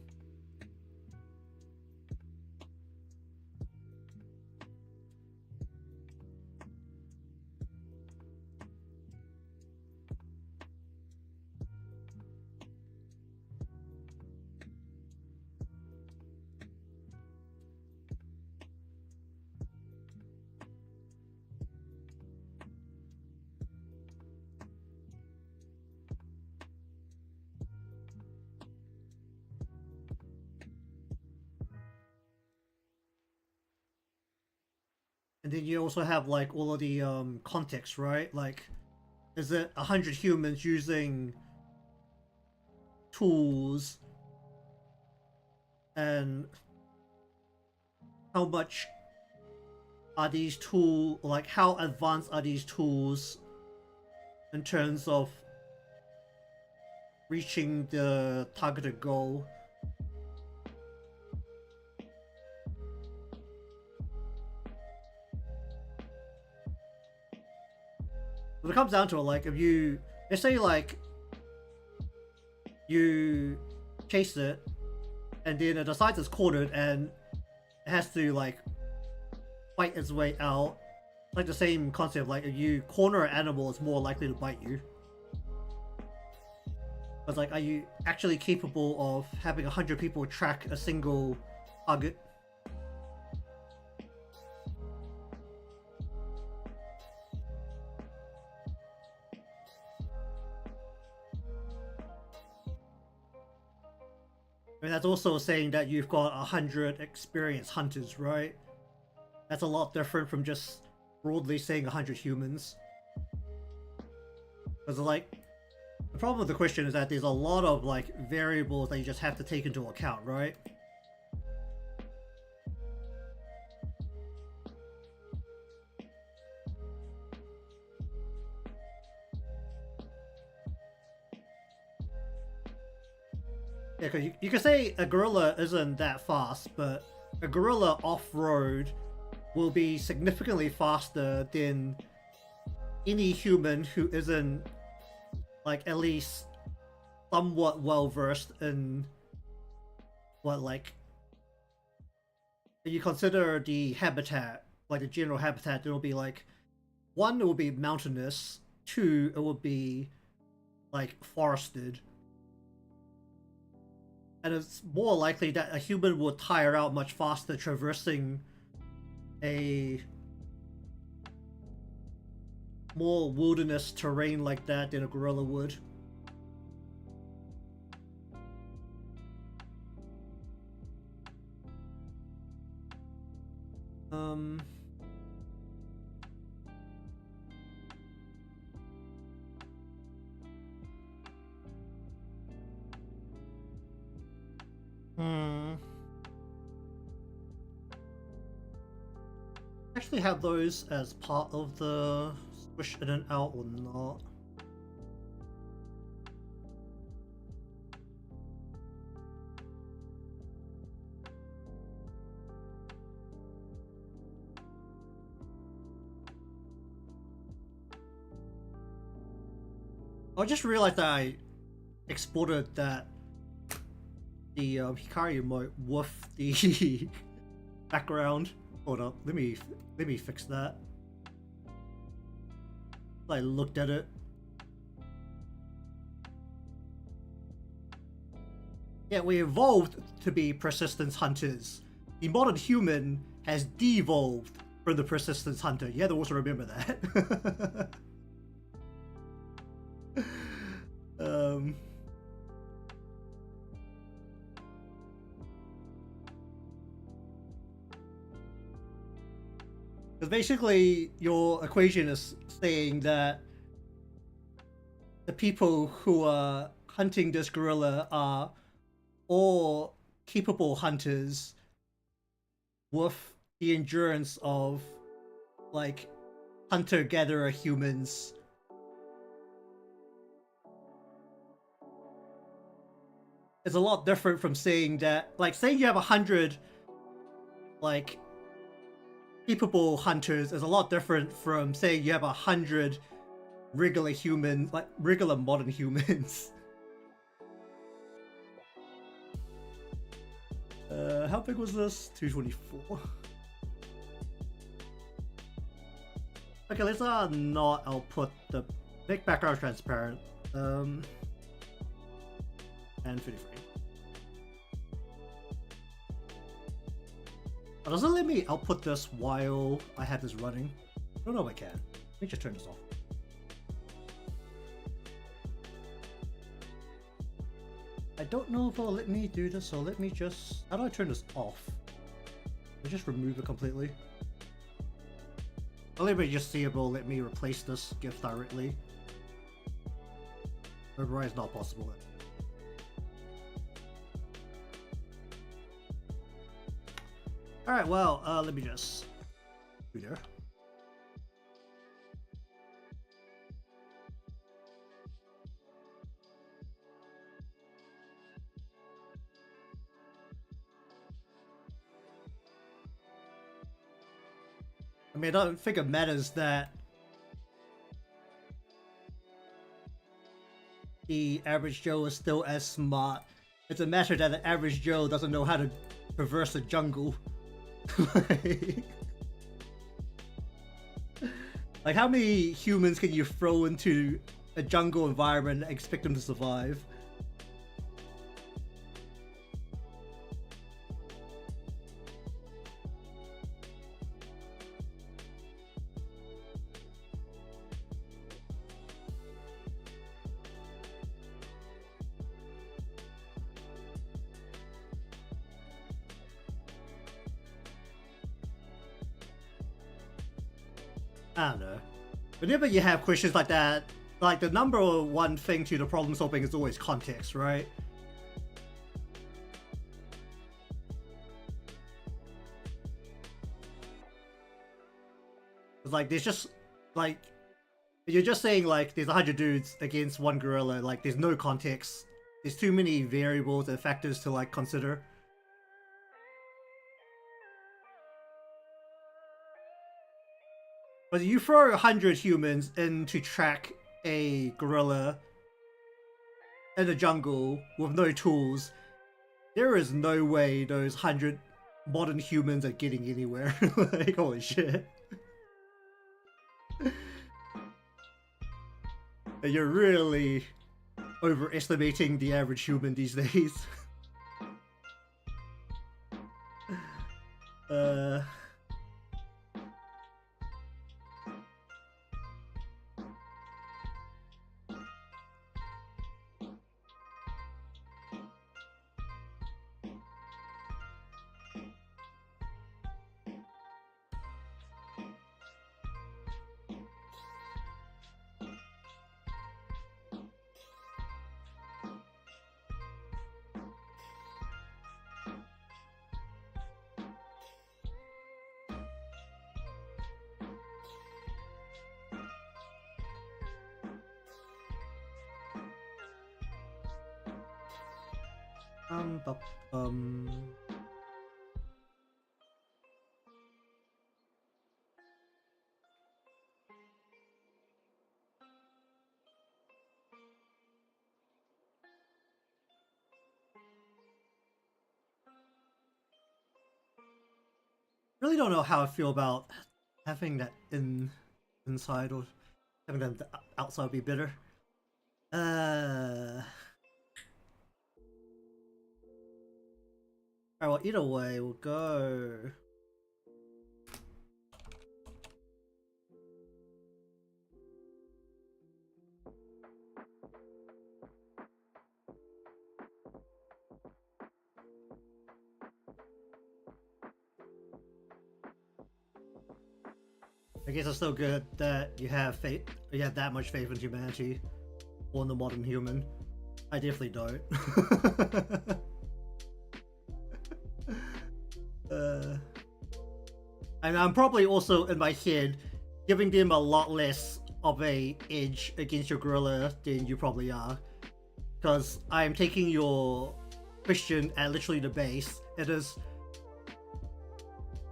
S1: And then you also have like all of the context, right? Like, is it 100 humans using tools, and how much are these tools, like how advanced are these tools in terms of reaching the targeted goal? When it comes down to it, like if you, let's say like you chase it and then it decides it's cornered and it has to like fight its way out. Like the same concept, like if you corner an animal, it's more likely to bite you. But like, are you actually capable of having 100 people track a single target? I mean, that's also saying that you've got 100 experienced hunters, right? That's a lot different from just broadly saying 100 humans. Because like, the problem with the question is that there's a lot of like variables that you just have to take into account, right? Yeah, because you could say a gorilla isn't that fast, but a gorilla off-road will be significantly faster than any human who isn't like at least somewhat well versed in what, like, if you consider the habitat, like the general habitat, it'll be like, one, it will be mountainous, two, it will be like forested. And it's more likely that a human will tire out much faster traversing a more wilderness terrain like that than a gorilla would. Um... Hmm. Actually have those as part of the swish in and out or not? I just realized that I exported that the Hikari emote with the background. Hold up, let me fix that. I looked at it. Yeah, we evolved to be persistence hunters. The modern human has devolved from the persistence hunter. You have to also remember that. Because basically your equation is saying that the people who are hunting this gorilla are all capable hunters with the endurance of like hunter-gatherer humans. It's a lot different from saying that, like, saying you have 100 like capable hunters is a lot different from saying you have 100 regular humans, like regular modern humans. How big was this? 224. Okay, let's not output the make background transparent. And 53. Oh, does it let me output this while I have this running? I don't know if I can. Let me just turn this off. I don't know if it'll let me do this, so let me just... How do I turn this off? I just remove it completely. I'll let me just see if it'll let me replace this GIF directly. Otherwise, it's not possible. Alright, well, let me just do there. I mean, I don't think it matters that the average Joe is still as smart. It's a matter that the average Joe doesn't know how to traverse a jungle. Like, how many humans can you throw into a jungle environment and expect them to survive? I don't know. Whenever you have questions like that, like the number one thing to the problem solving is always context, right? It's like there's just like you're just saying like there's 100 dudes against one gorilla, like there's no context. There's too many variables and factors to like consider. But you throw 100 humans in to track a gorilla in the jungle with no tools, there is no way those 100 modern humans are getting anywhere. Like, holy shit. You're really overestimating the average human these days. Really don't know how I feel about having that inside or having that outside would be better. Alright, well, either way, we'll go. I guess it's still good that you have faith, you have that much faith in humanity, or in the modern human. I definitely don't. And I'm probably also in my head giving them a lot less of a edge against your gorilla than you probably are, because I'm taking your question at literally the base. It is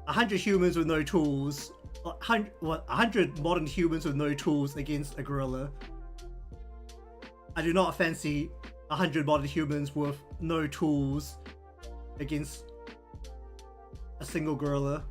S1: 100 humans with no tools. 100 modern humans with no tools against a gorilla. I do not fancy 100 modern humans with no tools against a single gorilla.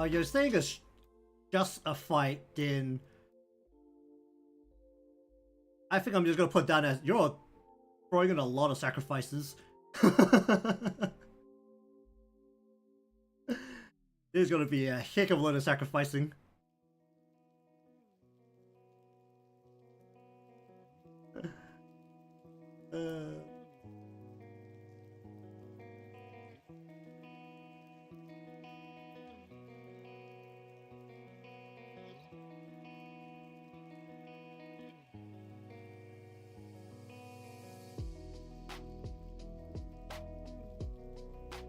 S1: You're saying it's just a fight, then I think I'm just gonna put down as you're throwing in a lot of sacrifices. There's gonna be a heck of a lot of sacrificing.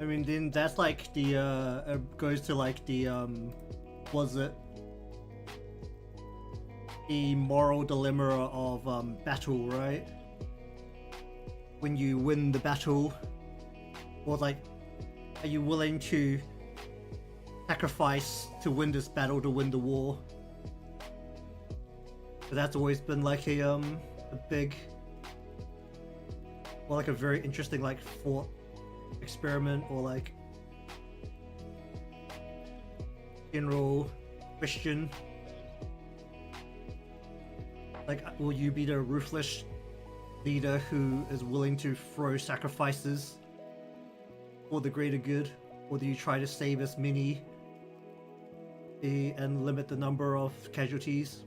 S1: I mean, then that's like the goes to like the was it the moral dilemma of battle, right? When you win the battle, or like, are you willing to sacrifice to win this battle, to win the war? But that's always been like a big, or like a very interesting like thought experiment, or like general question. Like, will you be the ruthless leader who is willing to throw sacrifices for the greater good, or do you try to save as many and limit the number of casualties?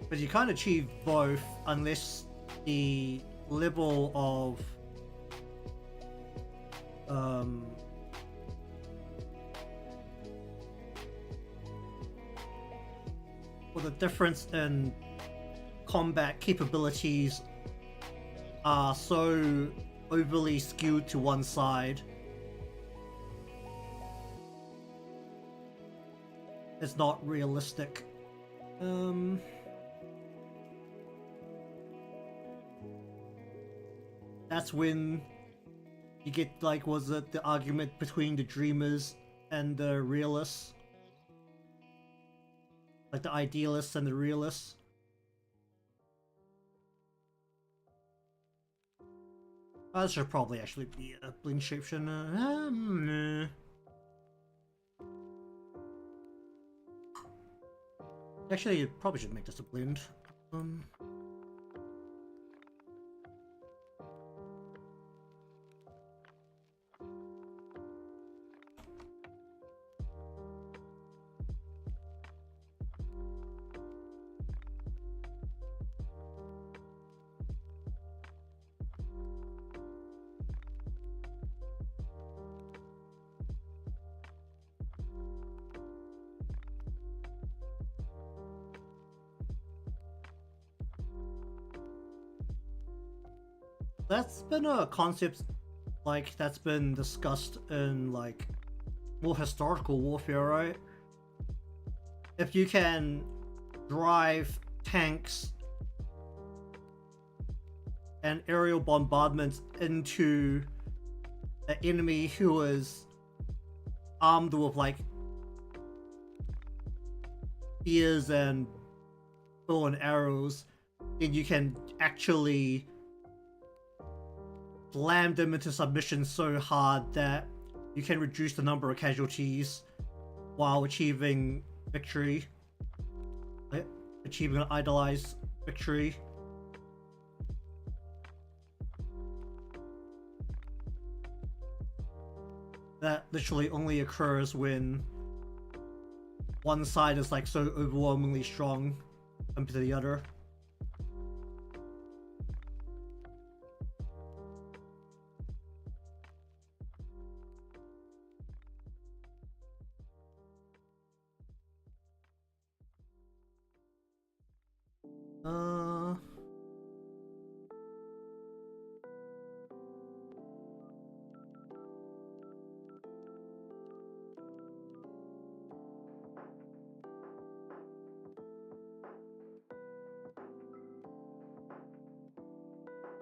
S1: But you can't achieve both unless the level of or the difference in combat capabilities are so overly skewed to one side. It's not realistic. That's when you get, like, was it the argument between the dreamers and the realists? Like the idealists and the realists? That should probably actually be a blink shapeshifter. Actually, you probably should make this a blend. That's been a concept, like, that's been discussed in, like, more historical warfare, right? If you can drive tanks and aerial bombardments into an enemy who is armed with, like, spears and bow and arrows, then you can actually slam them into submission so hard that you can reduce the number of casualties while achieving victory. Achieving an idolized victory. That literally only occurs when one side is like so overwhelmingly strong compared to the other.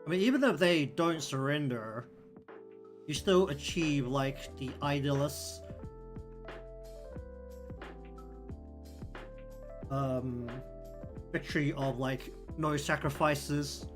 S1: I mean, even if they don't surrender, you still achieve like the idolist victory of like no sacrifices.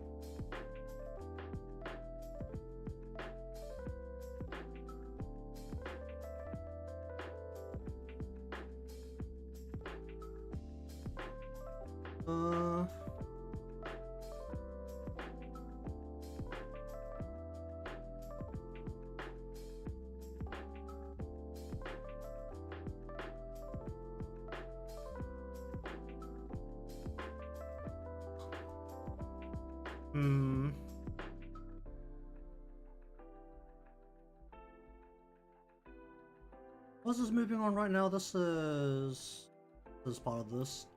S1: What's this moving on right now? This is part of this.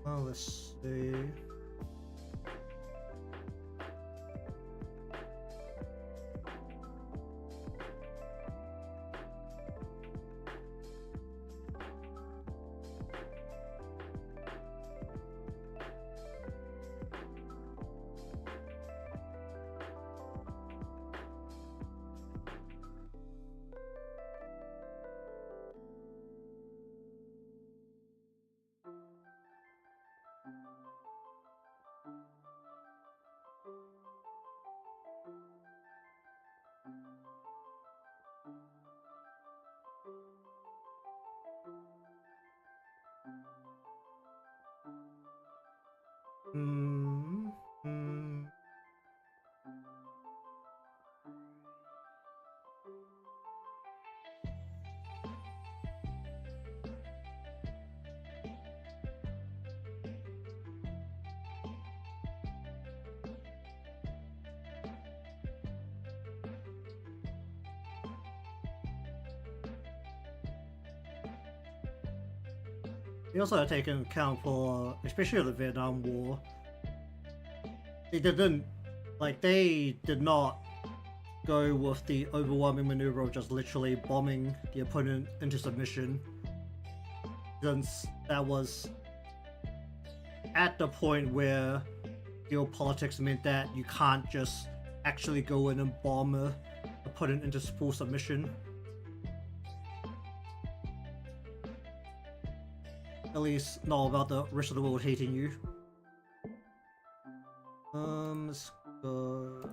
S1: Let's see. They also have taken account for, especially the Vietnam War, they did not go with the overwhelming maneuver of just literally bombing the opponent into submission, since that was at the point where geopolitics meant that you can't just actually go in and bomb a opponent into full submission. At least not about the rest of the world hating you. Let's go.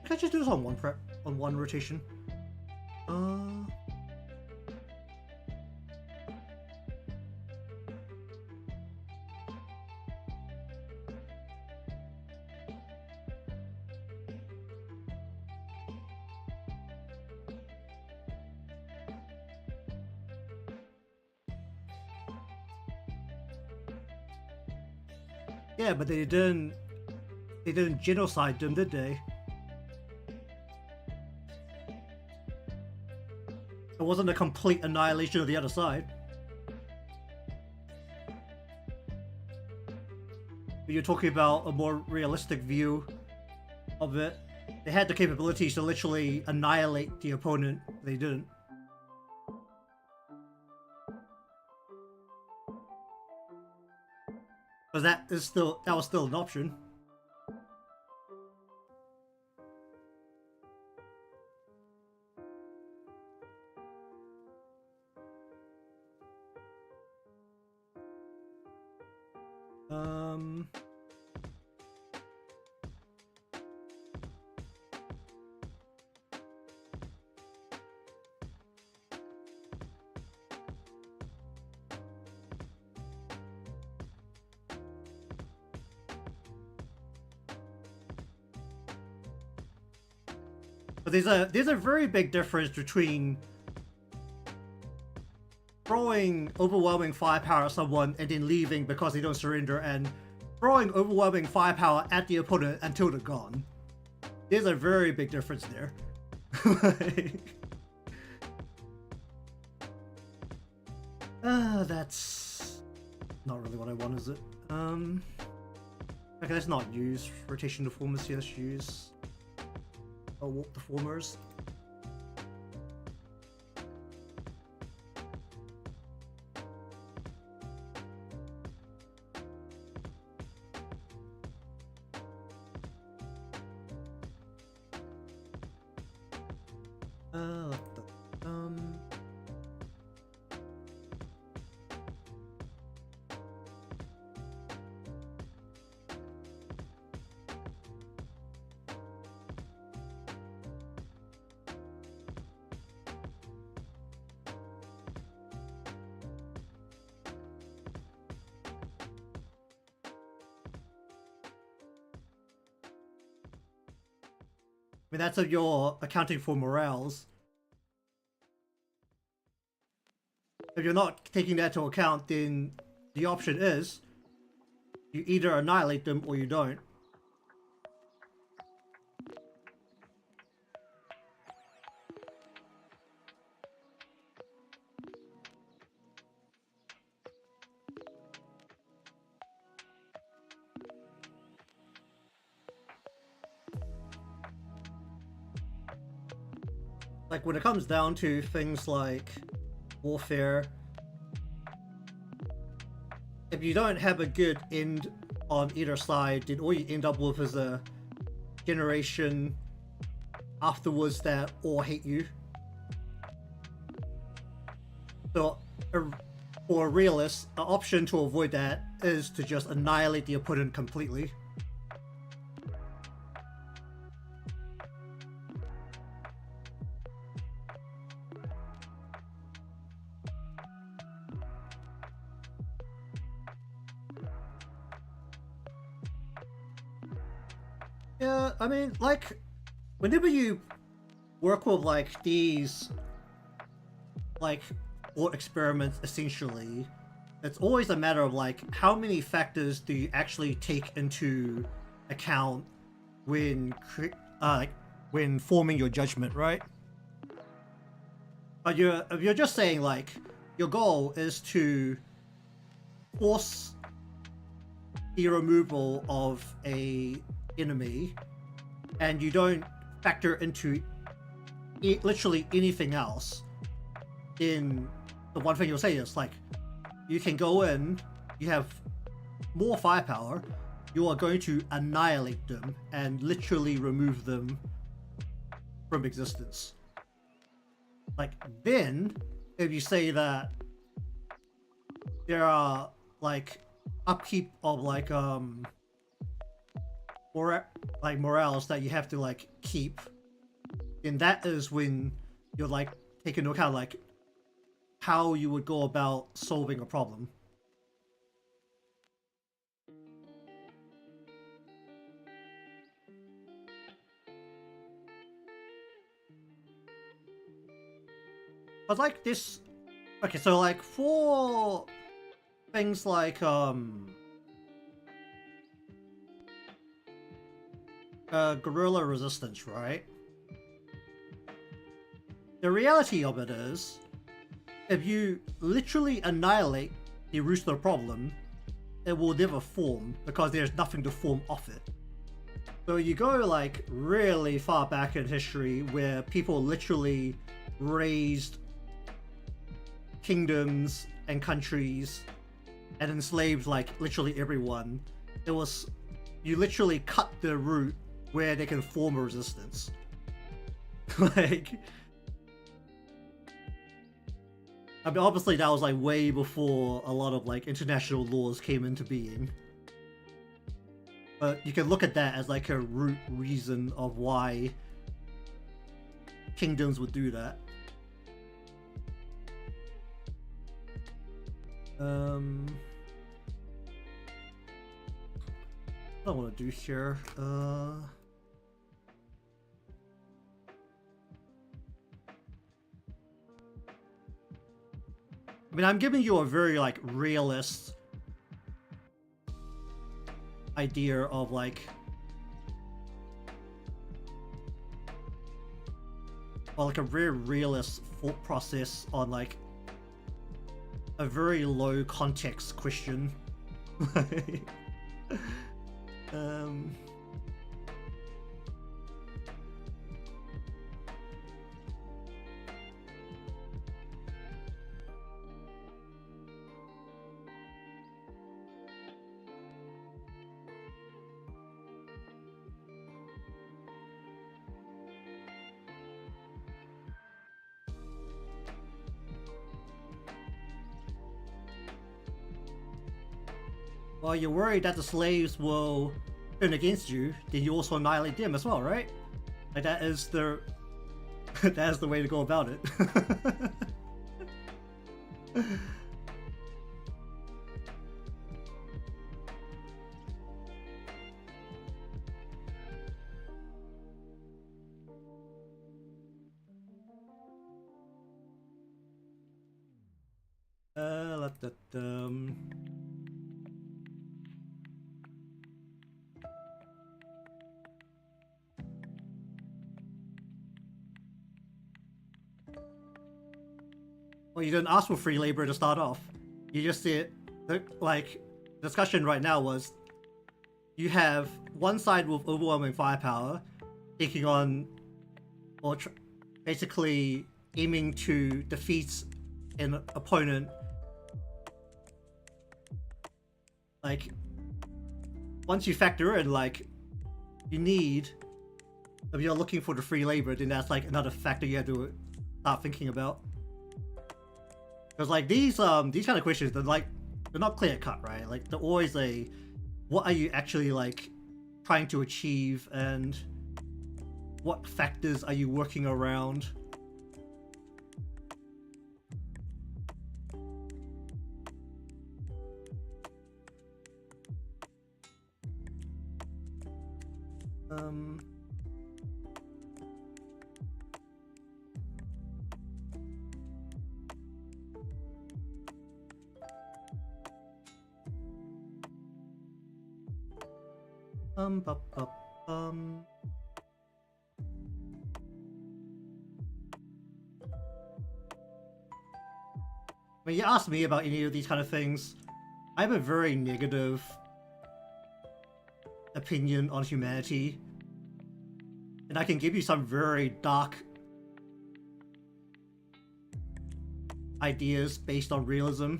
S1: Can I just do this on one rotation? Yeah, but they didn't genocide them, did they? It wasn't a complete annihilation of the other side. But you're talking about a more realistic view of it. They had the capabilities to literally annihilate the opponent. They didn't. Because that was still an option. But there's a very big difference between throwing overwhelming firepower at someone and then leaving because they don't surrender, and throwing overwhelming firepower at the opponent until they're gone. There's a very big difference there. That's not really what I want, is it? Okay, let's not use rotation deformers, let's use warp deformers. I mean, that's if you're accounting for morales. If you're not taking that into account, then the option is you either annihilate them or you don't. Like, when it comes down to things like warfare, if you don't have a good end on either side, then all you end up with is a generation afterwards that all hate you. So, for a realist, an option to avoid that is to just annihilate the opponent completely. Yeah, I mean, like, whenever you work with, like, these, like, thought experiments, essentially, it's always a matter of, like, how many factors do you actually take into account when, like, when forming your judgment, right? But if you're just saying, like, your goal is to force the removal of a enemy, and you don't factor into literally anything else, then the one thing you'll say is, like, you can go in, you have more firepower, you are going to annihilate them and literally remove them from existence. Like, then if you say that there are, like, upkeep of, like, morales that you have to, like, keep, then that is when you're, like, taking into account, like, how you would go about solving a problem. But, like, this, okay, so, like, for things like guerrilla resistance, right? the reality of it is, if you literally annihilate the root of the problem, it will never form because there's nothing to form off it. So you go like really far back in history where people literally raised kingdoms and countries and enslaved like literally everyone. It was, you literally cut the root where they can form a resistance. Like, I mean, obviously that was like way before a lot of like international laws came into being. But you can look at that as like a root reason of why kingdoms would do that. What I want to do here. I mean, I'm giving you a very like realist idea of like, well, like a very realist thought process on like a very low context question. Well, you're worried that the slaves will turn against you, then you also annihilate them as well, right? Like that is the that is the way to go about it. Let that Well, you didn't ask for free labor to start off. You just said, like, discussion right now was, you have one side with overwhelming firepower, taking on, or basically aiming to defeat an opponent. Like, once you factor in, like, you need, if you're looking for the free labor, then that's like another factor you have to start thinking about. Because like these kind of questions, they're not clear cut, right? Like they're always a, what are you actually like trying to achieve, and what factors are you working around? Bup, bup, When you ask me about any of these kind of things, I have a very negative opinion on humanity, and I can give you some very dark ideas based on realism,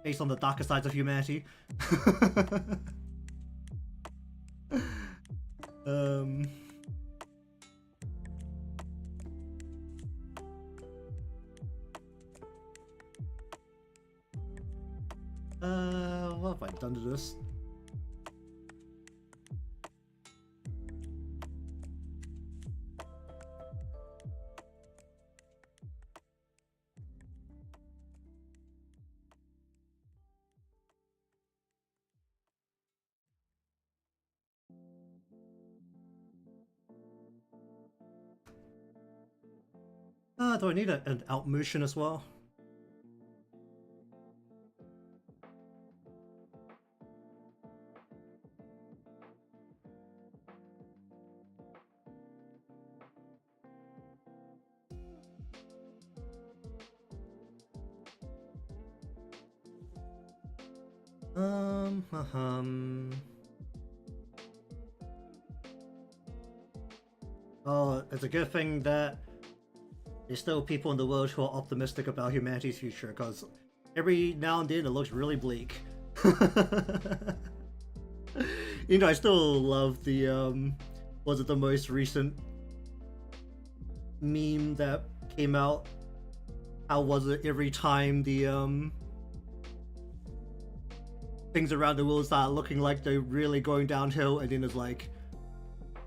S1: based on the darker sides of humanity. What have I done to this? Do I need an out motion as well? Oh, it's a good thing that there's still people in the world who are optimistic about humanity's future, because every now and then it looks really bleak. You know, I still love the, was it the most recent meme that came out? How was it every time the, things around the world start looking like they're really going downhill, and then it's like,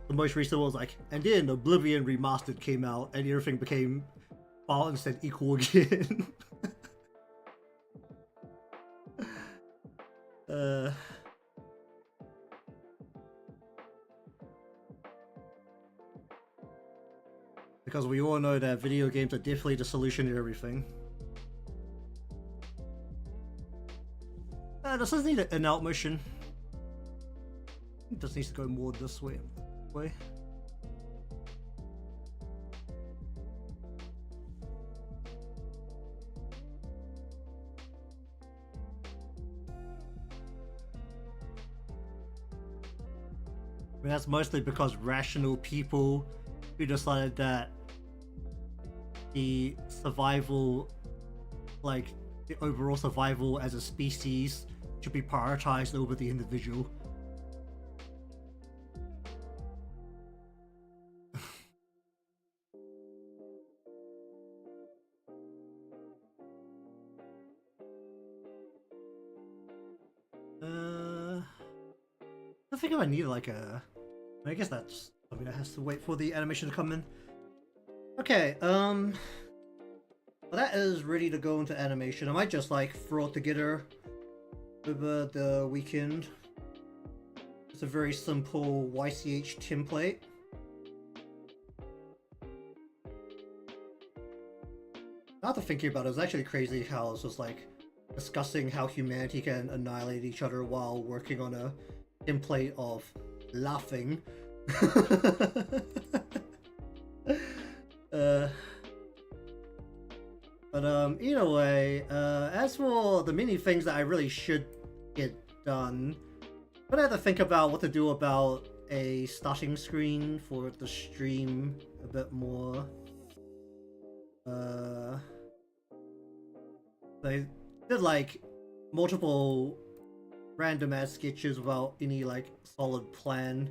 S1: the most recent one was like, and then Oblivion Remastered came out, and everything became balanced and equal again. Because we all know that video games are definitely the solution to everything. Does this need an out mission? It just needs to go more this way. I mean, that's mostly because rational people who decided that the survival, like the overall survival as a species, should be prioritized over the individual. I think I need like a... I guess that's something that has to wait for the animation to come in. Okay, well, that is ready to go into animation. I might just like throw it together over the weekend. It's a very simple YCH template. After thinking about it, it's actually crazy how it's just like discussing how humanity can annihilate each other while working on a template of laughing. But either way, as for the many things that I really should get done, I'm gonna have to think about what to do about a starting screen for the stream a bit more. I did like multiple random ass sketches without any like solid plan.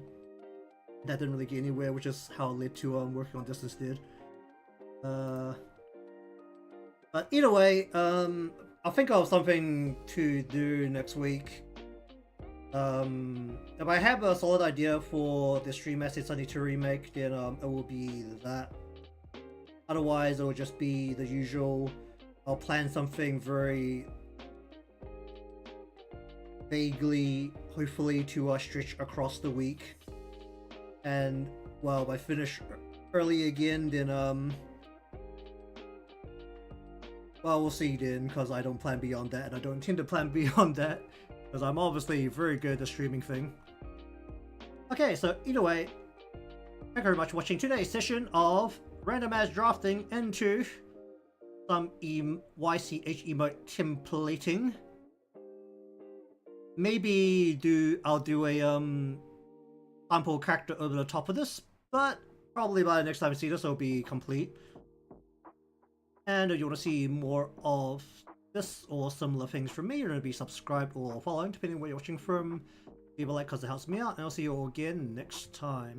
S1: That didn't really get anywhere, which is how it led to working on this instead. But either way, I'll think of something to do next week. If I have a solid idea for the stream assets I need to remake, then it will be that. Otherwise, it will just be the usual. I'll plan something very vaguely, hopefully to stretch across the week. And well, if I finish early again, then well, we'll see then, because I don't plan beyond that, and I don't intend to plan beyond that, because I'm obviously very good at the streaming thing. Okay, so either way, thank you very much for watching today's session of randomized drafting into some YCH emote templating. Maybe I'll do a sample character over the top of this, but probably by the next time you see this it'll be complete. And if you want to see more of this or similar things from me, you're going to be subscribed or following, depending on where you're watching from. Leave a like because it helps me out, and I'll see you all again next time.